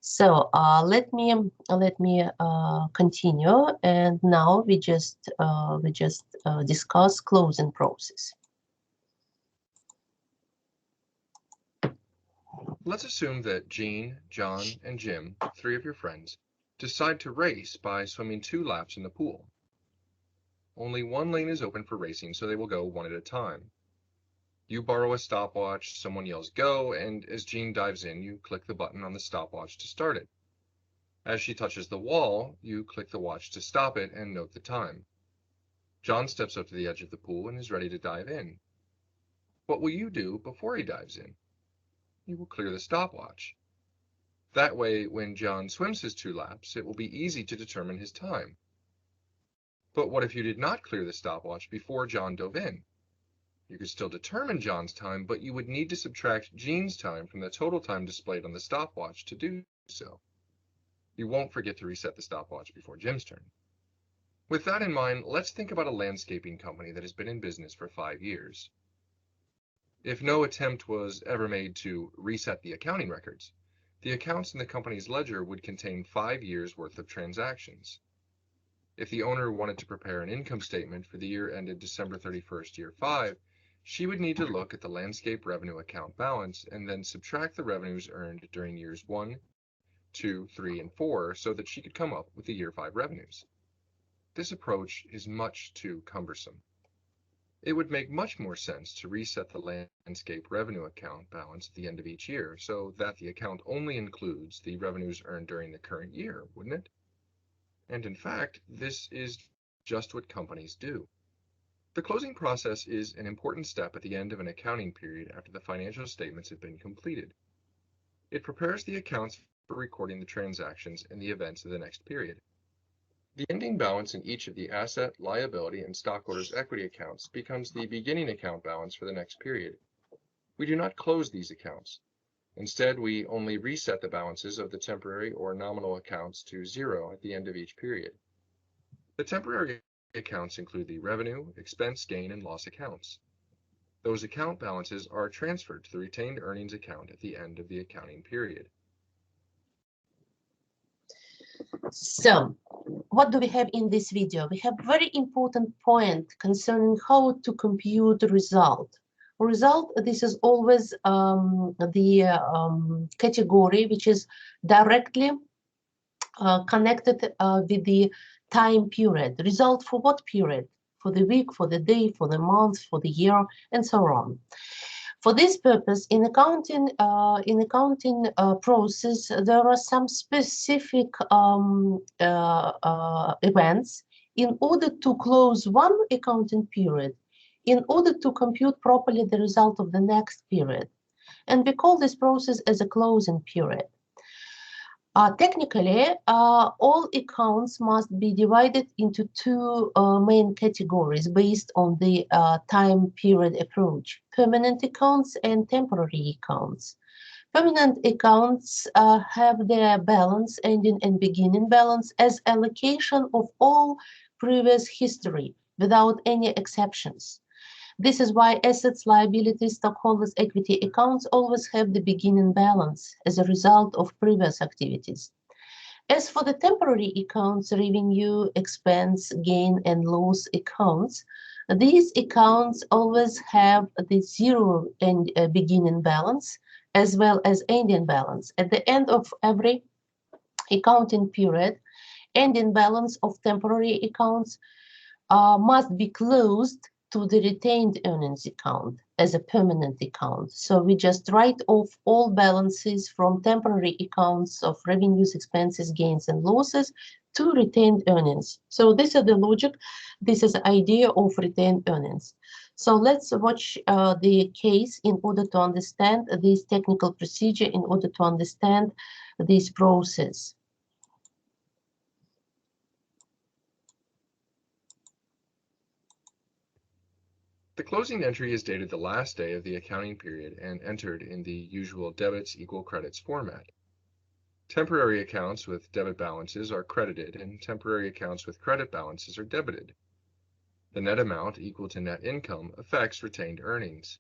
So let me continue. And now we just discuss closing process. Let's assume that Jean, John, and Jim, 3 of your friends, decide to race by swimming 2 laps in the pool. Only one lane is open for racing, so they will go one at a time. You borrow a stopwatch, someone yells go, and as Jean dives in, you click the button on the stopwatch to start it. As she touches the wall, you click the watch to stop it and note the time. John steps up to the edge of the pool and is ready to dive in. What will you do before he dives in? You will clear the stopwatch. That way, when John swims his 2 laps, it will be easy to determine his time. But what if you did not clear the stopwatch before John dove in? You could still determine John's time, but you would need to subtract Jean's time from the total time displayed on the stopwatch to do so. You won't forget to reset the stopwatch before Jim's turn. With that in mind, let's think about a landscaping company that has been in business for 5 years. If no attempt was ever made to reset the accounting records, the accounts in the company's ledger would contain 5 years' worth of transactions. If the owner wanted to prepare an income statement for the year ended December 31st, year 5, she would need to look at the landscape revenue account balance and then subtract the revenues earned during years 1, 2, 3, and 4 so that she could come up with the year 5 revenues. This approach is much too cumbersome. It would make much more sense to reset the landscape revenue account balance at the end of each year so that the account only includes the revenues earned during the current year, wouldn't it? And in fact, this is just what companies do. The closing process is an important step at the end of an accounting period after the financial statements have been completed. It prepares the accounts for recording the transactions and the events of the next period. The ending balance in each of the asset, liability, and stockholders' equity accounts becomes the beginning account balance for the next period. We do not close these accounts. Instead, we only reset the balances of the temporary or nominal accounts to zero at the end of each period. The temporary accounts include the revenue, expense, gain, and loss accounts. Those account balances are transferred to the retained earnings account at the end of the accounting period. So, what do we have in this video? We have very important point concerning how to compute result. Result, this is always the category which is directly connected with the time period. Result for what period? For the week, for the day, for the month, for the year, and so on. For this purpose, in accounting process, there are some specific events in order to close one accounting period, in order to compute properly the result of the next period. And we call this process as a closing period. Technically, all accounts must be divided into two main categories based on the time period approach: permanent accounts and temporary accounts. Permanent accounts have their balance ending and beginning balance as allocation of all previous history without any exceptions. This is why assets, liabilities, stockholders' equity accounts always have the beginning balance as a result of previous activities. As for the temporary accounts, revenue, expense, gain, and loss accounts, these accounts always have the zero and beginning balance as well as ending balance. At the end of every accounting period, ending balance of temporary accounts must be closed to the retained earnings account as a permanent account. So we just write off all balances from temporary accounts of revenues, expenses, gains, and losses to retained earnings. So this is the logic. This is the idea of retained earnings. So let's watch the case in order to understand this technical procedure, in order to understand this process. The closing entry is dated the last day of the accounting period and entered in the usual debits equal credits format. Temporary accounts with debit balances are credited and temporary accounts with credit balances are debited. The net amount equal to net income affects retained earnings.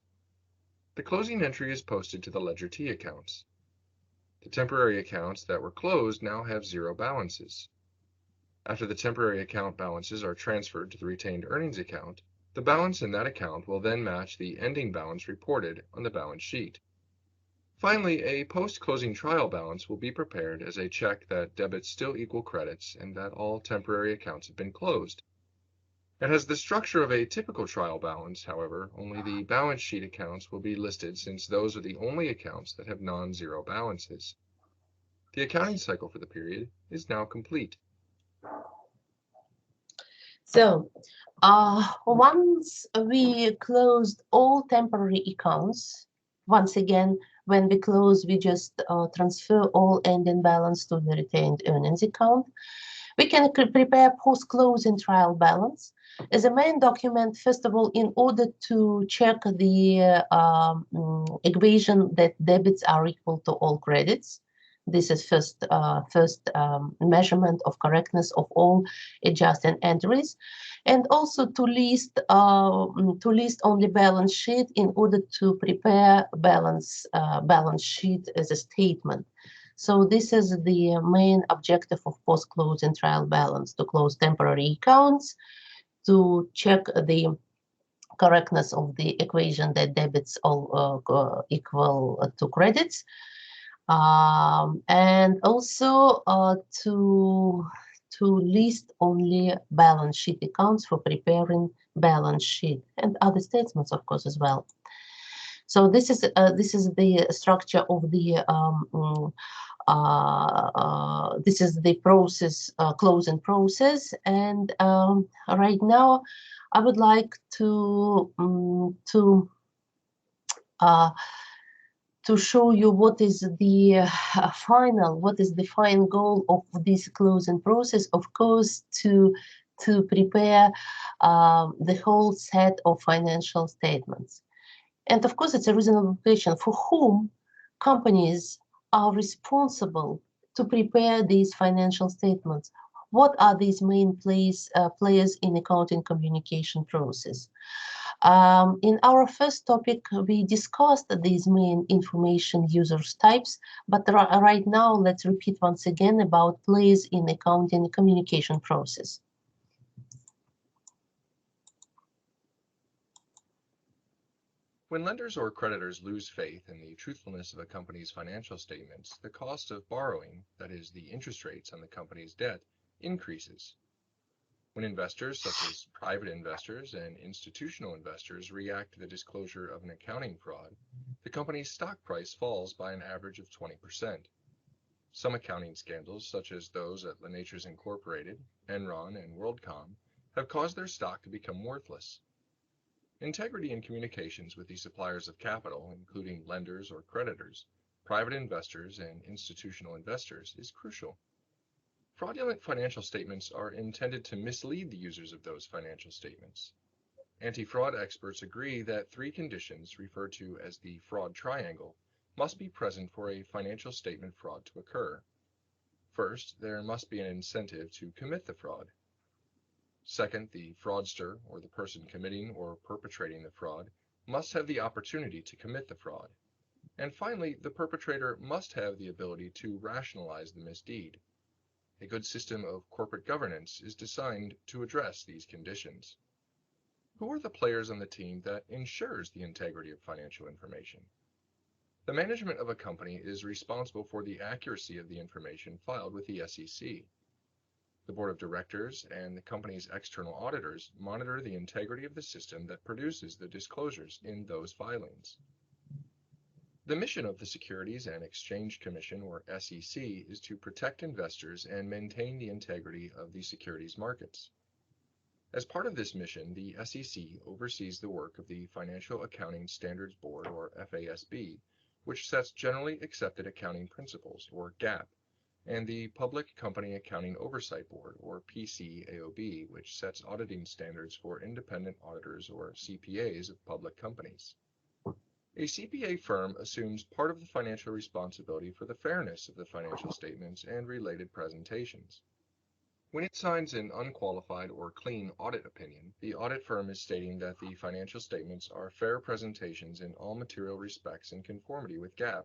The closing entry is posted to the Ledger T accounts. The temporary accounts that were closed now have zero balances. After the temporary account balances are transferred to the retained earnings account, the balance in that account will then match the ending balance reported on the balance sheet. Finally, a post-closing trial balance will be prepared as a check that debits still equal credits and that all temporary accounts have been closed. It has the structure of a typical trial balance, however, only the balance sheet accounts will be listed since those are the only accounts that have non-zero balances. The accounting cycle for the period is now complete. So, once we closed all temporary accounts, once again, when we close, we just transfer all ending balance to the retained earnings account. We can prepare post-closing trial balance as a main document, first of all, in order to check the equation that debits are equal to all credits. This is first measurement of correctness of all adjusted entries, and also to list only balance sheet in order to prepare balance sheet as a statement. So this is the main objective of post-closing trial balance: to close temporary accounts, to check the correctness of the equation that debits all equal to credits. And also to list only balance sheet accounts for preparing balance sheet and other statements, of course, as well. So this is the structure of the this is the process, closing process, and right now I would like to show you what is the final goal of this closing process. Of course, to prepare the whole set of financial statements. And of course, it's a reasonable question for whom companies are responsible to prepare these financial statements. What are these main players in accounting communication process? In our first topic, we discussed these main information users types, but right now, let's repeat once again about players in accounting communication process. When lenders or creditors lose faith in the truthfulness of a company's financial statements, the cost of borrowing, that is, the interest rates on the company's debt, increases. When investors, such as private investors and institutional investors, react to the disclosure of an accounting fraud, the company's stock price falls by an average of 20%. Some accounting scandals, such as those at Lenatures Incorporated, Enron, and WorldCom, have caused their stock to become worthless. Integrity in communications with the suppliers of capital, including lenders or creditors, private investors, and institutional investors, is crucial. Fraudulent financial statements are intended to mislead the users of those financial statements. Anti-fraud experts agree that three conditions, referred to as the fraud triangle, must be present for a financial statement fraud to occur. First, there must be an incentive to commit the fraud. Second, the fraudster, or the person committing or perpetrating the fraud, must have the opportunity to commit the fraud. And finally, the perpetrator must have the ability to rationalize the misdeed. A good system of corporate governance is designed to address these conditions. Who are the players on the team that ensures the integrity of financial information? The management of a company is responsible for the accuracy of the information filed with the SEC. The board of directors and the company's external auditors monitor the integrity of the system that produces the disclosures in those filings. The mission of the Securities and Exchange Commission, or SEC, is to protect investors and maintain the integrity of the securities markets. As part of this mission, the SEC oversees the work of the Financial Accounting Standards Board, or FASB, which sets generally accepted accounting principles, or GAAP, and the Public Company Accounting Oversight Board, or PCAOB, which sets auditing standards for independent auditors, or CPAs, of public companies. A CPA firm assumes part of the financial responsibility for the fairness of the financial statements and related presentations. When it signs an unqualified or clean audit opinion, the audit firm is stating that the financial statements are fair presentations in all material respects in conformity with GAAP.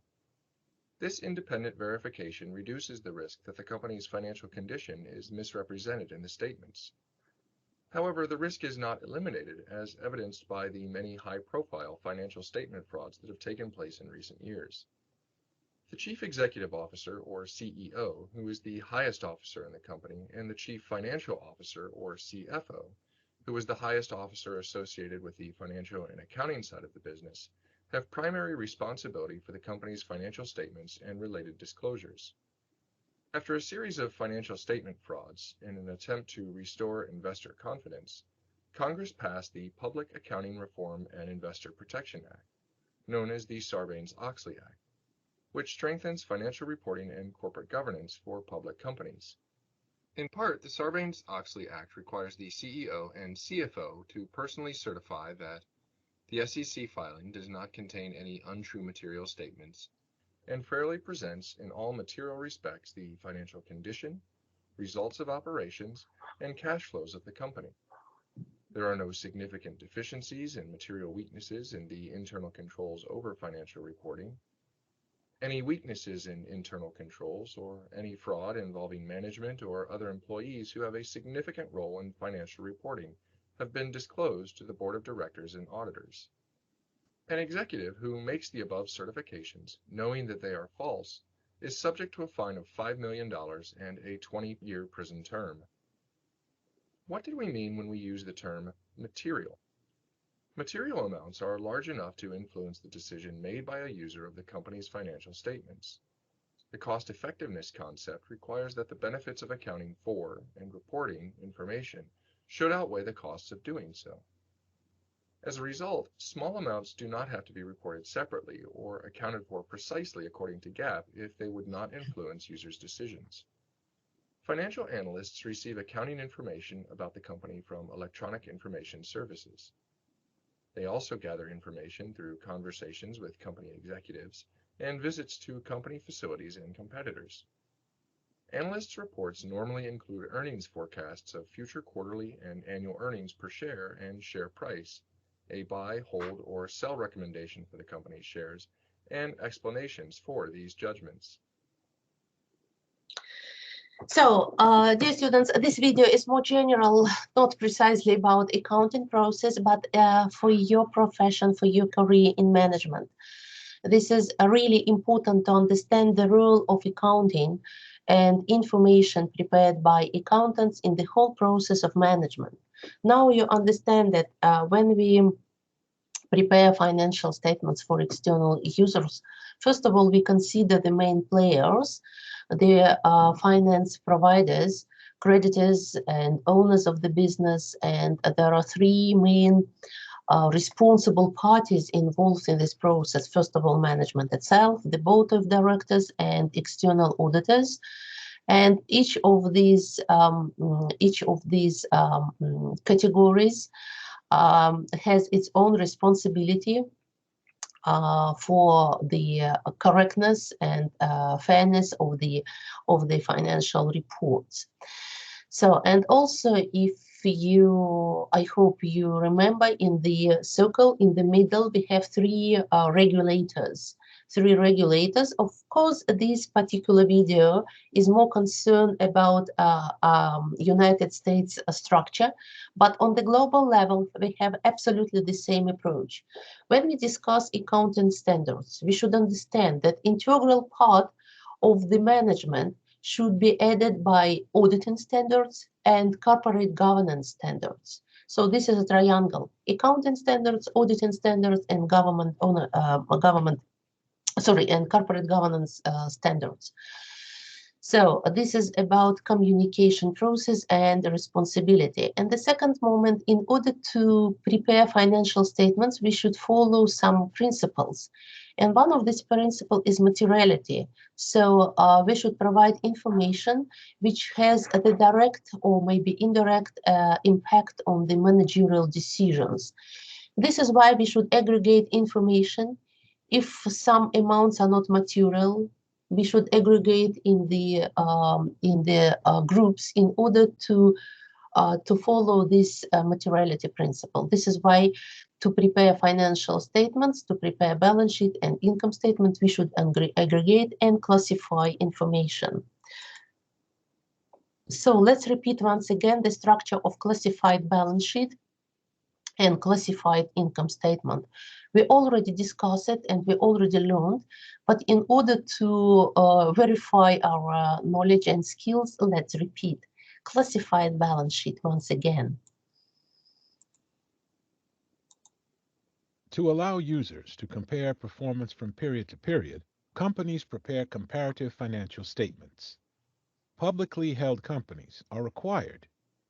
This independent verification reduces the risk that the company's financial condition is misrepresented in the statements. However, the risk is not eliminated, as evidenced by the many high-profile financial statement frauds that have taken place in recent years. The Chief Executive Officer, or CEO, who is the highest officer in the company, and the Chief Financial Officer, or CFO, who is the highest officer associated with the financial and accounting side of the business, have primary responsibility for the company's financial statements and related disclosures. After a series of financial statement frauds in an attempt to restore investor confidence, Congress passed the Public Accounting Reform and Investor Protection Act, known as the Sarbanes-Oxley Act, which strengthens financial reporting and corporate governance for public companies. In part, the Sarbanes-Oxley Act requires the CEO and CFO to personally certify that the SEC filing does not contain any untrue material statements and fairly presents in all material respects the financial condition, results of operations, and cash flows of the company. There are no significant deficiencies and material weaknesses in the internal controls over financial reporting. Any weaknesses in internal controls or any fraud involving management or other employees who have a significant role in financial reporting have been disclosed to the board of directors and auditors. An executive who makes the above certifications, knowing that they are false, is subject to a fine of $5 million and a 20-year prison term. What do we mean when we use the term material? Material amounts are large enough to influence the decision made by a user of the company's financial statements. The cost-effectiveness concept requires that the benefits of accounting for and reporting information should outweigh the costs of doing so. As a result, small amounts do not have to be reported separately or accounted for precisely according to GAAP if they would not influence users' decisions. Financial analysts receive accounting information about the company from electronic information services. They also gather information through conversations with company executives and visits to company facilities and competitors. Analysts' reports normally include earnings forecasts of future quarterly and annual earnings per share and share price, a buy, hold, or sell recommendation for the company's shares, and explanations for these judgments. So, dear students, this video is more general, not precisely about accounting process, but for your profession, for your career in management. This is really important to understand the role of accounting and information prepared by accountants in the whole process of management. Now you understand that when we prepare financial statements for external users, first of all, we consider the main players, the finance providers, creditors, and owners of the business. And there are three main responsible parties involved in this process. First of all, management itself, the board of directors, and external auditors. And each of these categories has its own responsibility for the correctness and fairness of the financial reports. So, and also, if you, I hope you remember, in the circle in the middle, we have three regulators. Of course, this particular video is more concerned about United States structure, but on the global level, we have absolutely the same approach. When we discuss accounting standards, we should understand that integral part of the management should be added by auditing standards and corporate governance standards. So this is a triangle: accounting standards, auditing standards, and and corporate governance standards. So this is about communication process and responsibility. And the second moment, in order to prepare financial statements, we should follow some principles. And one of these principles is materiality. So we should provide information which has a direct or maybe indirect impact on the managerial decisions. This is why we should aggregate information. If some amounts are not material, we should aggregate in the groups in order to follow this materiality principle. This is why, to prepare financial statements, to prepare balance sheet and income statement, we should aggregate and classify information. So let's repeat once again the structure of classified balance sheet and classified income statement. We already discussed it and we already learned, but in order to verify our knowledge and skills, let's repeat. Classified balance sheet once again. To allow users to compare performance from period to period, companies prepare comparative financial statements. Publicly held companies are required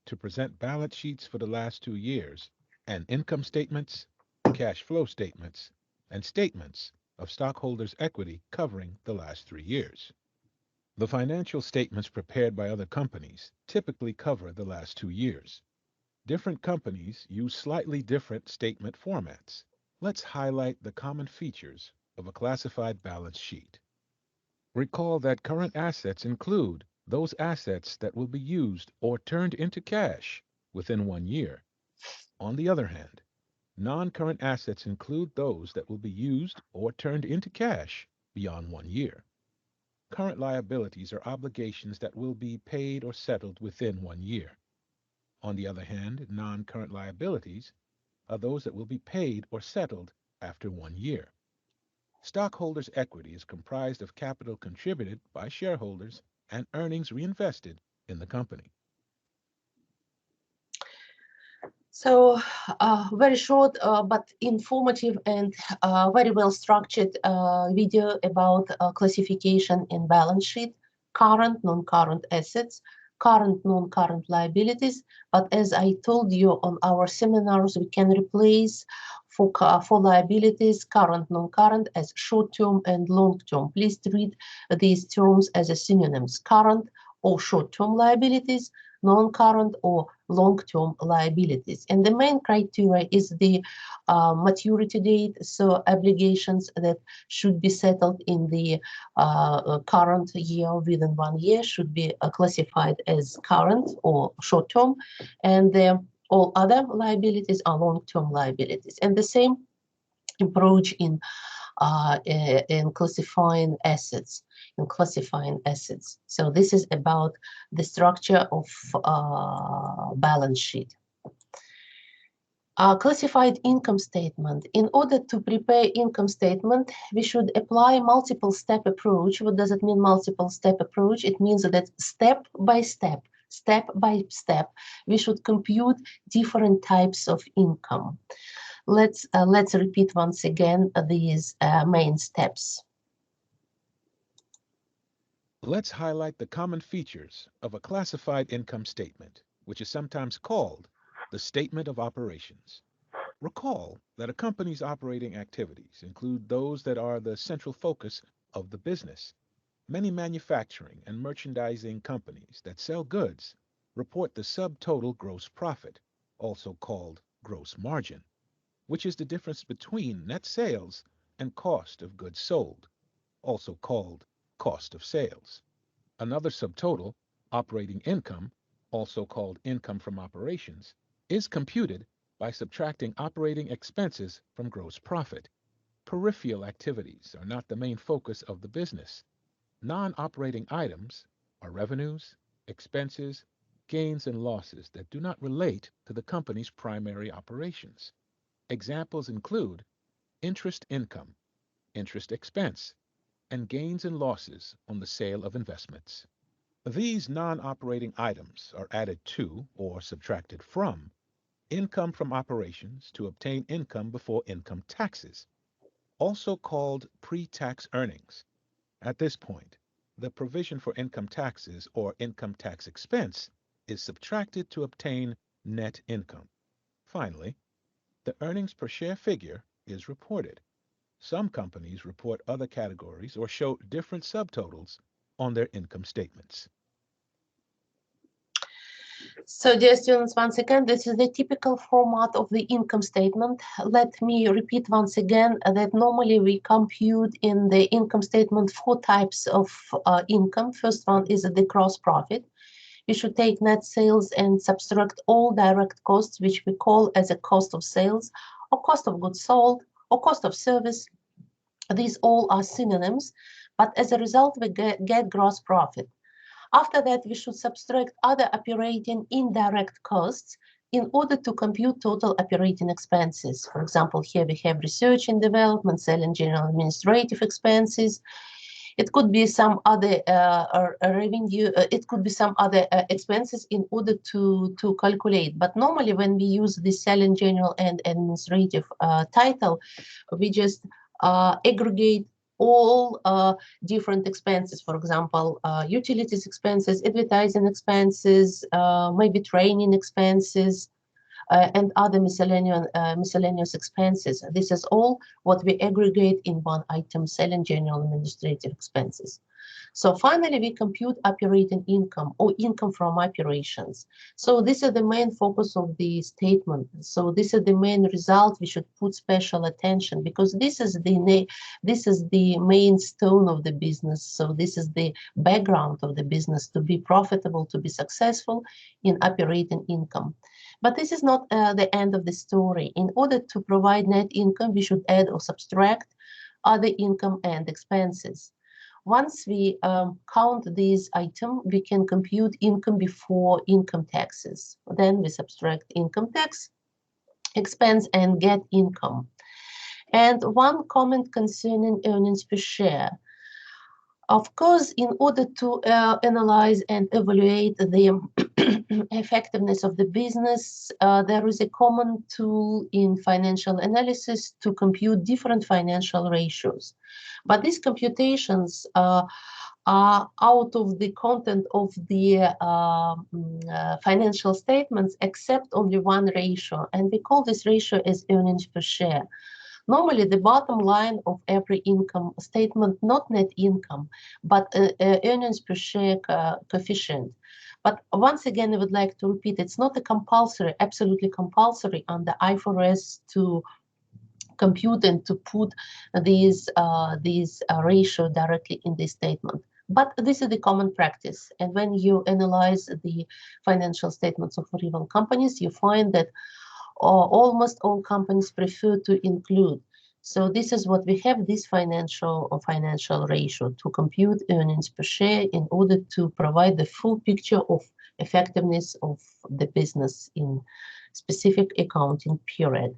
to present balance sheets for the last 2 years and income statements, cash flow statements, and statements of stockholders' equity covering the last 3 years. The financial statements prepared by other companies typically cover the last 2 years. Different companies use slightly different statement formats. Let's highlight the common features of a classified balance sheet. Recall that current assets include those assets that will be used or turned into cash within 1 year. On the other hand, non-current assets include those that will be used or turned into cash beyond 1 year. Current liabilities are obligations that will be paid or settled within 1 year. On the other hand, non-current liabilities are those that will be paid or settled after 1 year. Stockholders' equity is comprised of capital contributed by shareholders and earnings reinvested in the company. So very short but informative and very well structured video about classification in balance sheet, current, non-current assets, current, non-current liabilities. But as I told you on our seminars, we can replace for liabilities current, non-current as short-term and long-term. Please treat these terms as a synonyms: current or short-term liabilities, non-current or long-term liabilities. And the main criteria is the maturity date, so obligations that should be settled in the current year within 1 year should be classified as current or short-term, and all other liabilities are long-term liabilities. And the same approach in classifying assets. So this is about the structure of balance sheet. Classified income statement. In order to prepare income statement, we should apply multiple step approach. What does it mean, multiple step approach? It means that step by step, we should compute different types of income. Let's repeat once again these main steps. Let's highlight the common features of a classified income statement, which is sometimes called the Statement of Operations. Recall that a company's operating activities include those that are the central focus of the business. Many manufacturing and merchandising companies that sell goods report the subtotal gross profit, also called gross margin, which is the difference between net sales and cost of goods sold, also called cost of sales. Another subtotal, operating income, also called income from operations, is computed by subtracting operating expenses from gross profit. Peripheral activities are not the main focus of the business. Non-operating items are revenues, expenses, gains and losses that do not relate to the company's primary operations. Examples include interest income, interest expense, and gains and losses on the sale of investments. These non-operating items are added to or subtracted from income from operations to obtain income before income taxes, also called pre-tax earnings. At this point, the provision for income taxes or income tax expense is subtracted to obtain net income. Finally, the earnings per share figure is reported. Some companies report other categories or show different subtotals on their income statements. So dear students, once again, this is the typical format of the income statement. Let me repeat once again that normally we compute in the income statement 4 types of income. First one is the gross profit. We should take net sales and subtract all direct costs, which we call as a cost of sales or cost of goods sold or cost of service. These all are synonyms, but as a result, we get gross profit. After that, we should subtract other operating indirect costs in order to compute total operating expenses. For example, here we have research and development, selling, general administrative expenses. It could be some other revenue, it could be some other expenses in order to calculate. But normally when we use the selling, general and administrative title, we just aggregate all different expenses. For example, utilities expenses, advertising expenses, maybe training expenses, and other miscellaneous expenses. This is all what we aggregate in one item, selling, general administrative expenses. So finally, we compute operating income or income from operations. So this is the main focus of the statement. So this is the main result we should put special attention, because this is the main stone of the business. So this is the background of the business to be profitable, to be successful in operating income. But this is not the end of the story. In order to provide net income, we should add or subtract other income and expenses. Once we count these items, we can compute income before income taxes. Then we subtract income tax expense and get income. And one comment concerning earnings per share. Of course, in order to analyze and evaluate the effectiveness of the business, there is a common tool in financial analysis to compute different financial ratios. But these computations are out of the content of the financial statements, except only one ratio, and we call this ratio as earnings per share. Normally, the bottom line of every income statement, not net income, but earnings per share coefficient. But once again, I would like to repeat, it's not a compulsory, absolutely compulsory under IFRS to compute and to put these ratio directly in the statement. But this is the common practice. And when you analyze the financial statements of rival companies, you find that almost all companies prefer to include. So this is what we have, this financial ratio to compute earnings per share in order to provide the full picture of effectiveness of the business in specific accounting period.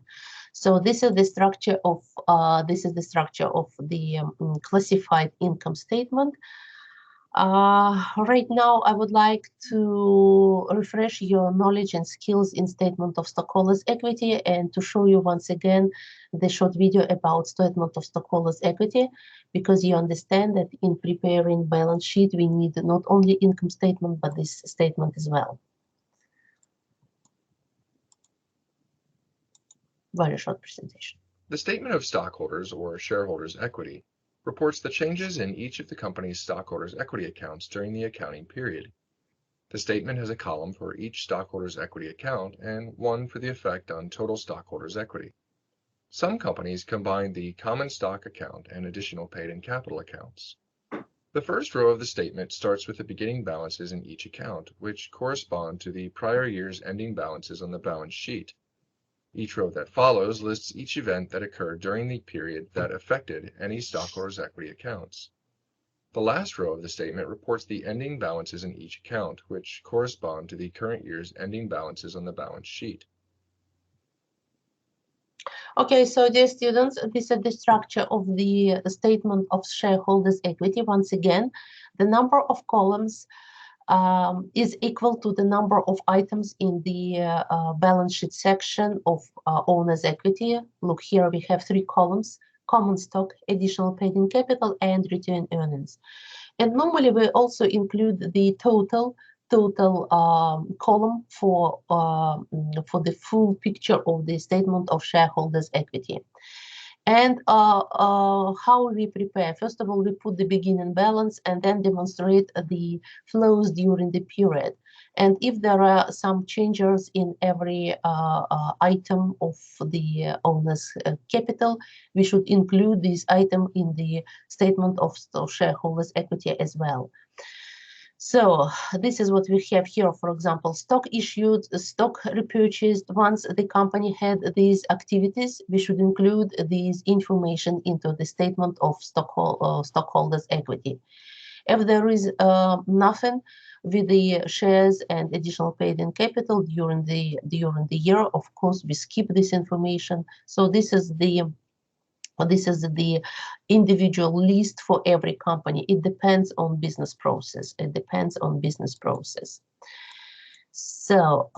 So this is the structure of the classified income statement. Right now, I would like to refresh your knowledge and skills in statement of stockholders' equity and to show you once again the short video about statement of stockholders' equity, because you understand that in preparing balance sheet, we need not only income statement, but this statement as well. Very short presentation. The statement of stockholders or shareholders' equity reports the changes in each of the company's stockholders' equity accounts during the accounting period. The statement has a column for each stockholders' equity account and one for the effect on total stockholders' equity. Some companies combine the common stock account and additional paid-in capital accounts. The first row of the statement starts with the beginning balances in each account, which correspond to the prior year's ending balances on the balance sheet. Each row that follows lists each event that occurred during the period that affected any stockholders' equity accounts. The last row of the statement reports the ending balances in each account, which correspond to the current year's ending balances on the balance sheet. Okay, so dear students, this is the structure of the statement of shareholders' equity. Once again, the number of columns is equal to the number of items in the balance sheet section of owner's equity. Look here, we have 3 columns: common stock, additional paid-in capital, and retained earnings. And normally we also include the total column for the full picture of the statement of shareholders' equity. And how we prepare? First of all, we put the beginning balance and then demonstrate the flows during the period. And if there are some changes in every item of the owner's capital, we should include this item in the statement of shareholders' equity as well. So this is what we have here. For example, stock issued, stock repurchased. Once the company had these activities, we should include these information into the statement of stockholders' equity. If there is nothing with the shares and additional paid-in capital during the year, of course, we skip this information. So this is the individual list for every company. It depends on business process. So,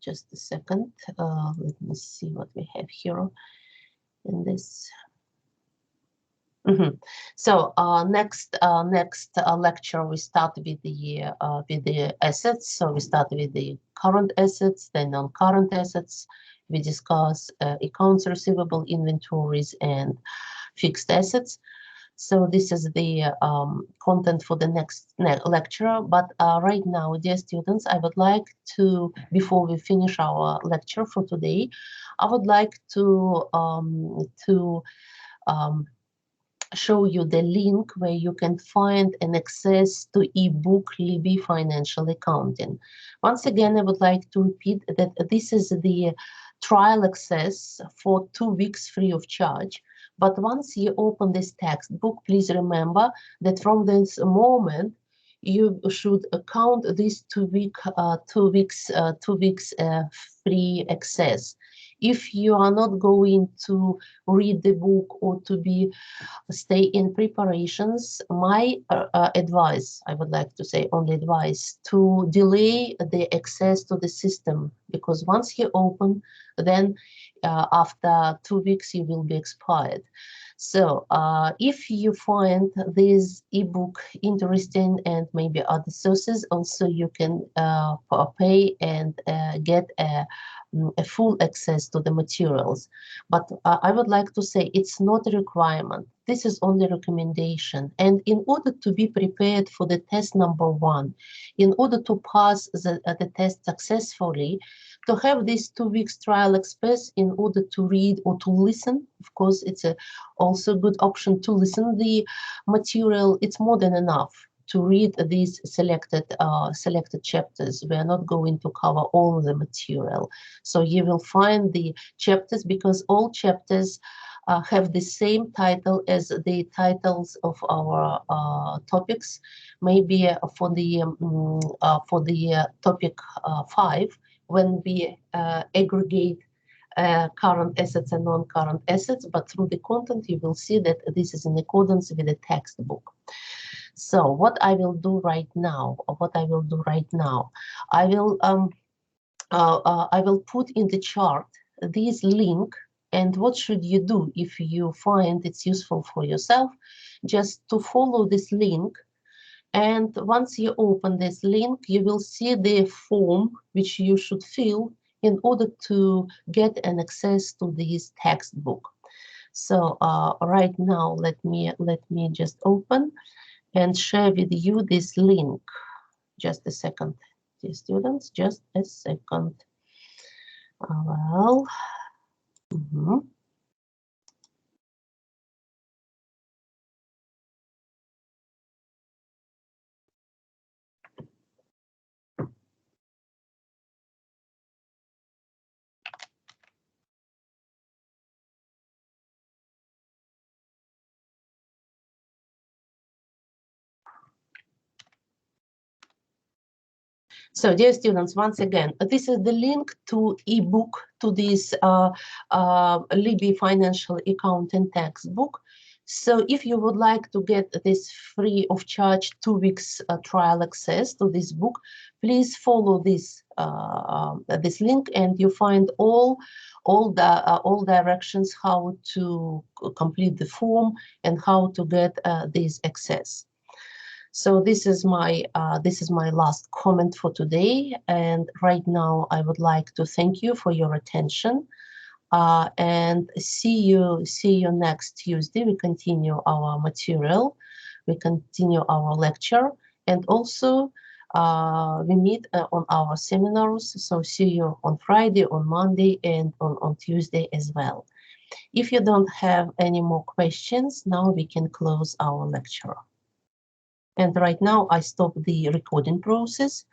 just a second. Let me see what we have here in this. So next lecture we start with the assets. So we start with the current assets, then non-current assets. We discuss accounts receivable, inventories, and fixed assets. So this is the content for the next lecture. But right now, dear students, I would like to, before we finish our lecture for today, I would like to show you the link where you can find an access to ebook Libby Financial Accounting. Once again, I would like to repeat that this is the trial access for 2 weeks free of charge. But once you open this textbook, please remember that from this moment, you should count these 2 weeks free access. If you are not going to read the book or to stay in preparations, my advice, I would like to say only advice, to delay the access to the system, because once you open, then after 2 weeks you will be expired. So if you find this ebook interesting and maybe other sources, also you can pay and get a full access to the materials. But I would like to say it's not a requirement. This is only recommendation. And in order to be prepared for the test number 1, in order to pass the test successfully, to have these 2 weeks trial access in order to read or to listen, of course, it's also a good option to listen the material. It's more than enough to read these selected chapters. We are not going to cover all the material. So you will find the chapters, because all chapters have the same title as the titles of our topics. Maybe for the topic 5, when we aggregate current assets and non-current assets, but through the content you will see that this is in accordance with the textbook. So what I will do right now, I will put in the chart this link. And what should you do if you find it's useful for yourself? Just to follow this link. And once you open this link, you will see the form which you should fill in order to get an access to this textbook. So right now, let me just open and share with you this link. Just a second, dear students, just a second. Well, So, dear students, once again, this is the link to ebook, to this Libby Financial Accounting textbook. So if you would like to get this free of charge 2 weeks trial access to this book, please follow this this link, and you find all directions how to complete the form and how to get this access. So this is my last comment for today, and right now I would like to thank you for your attention, and see you next Tuesday. We continue our material, we continue our lecture, and also we meet on our seminars. So see you on Friday, on Monday, and on Tuesday as well. If you don't have any more questions, now we can close our lecture. And right now I stop the recording process.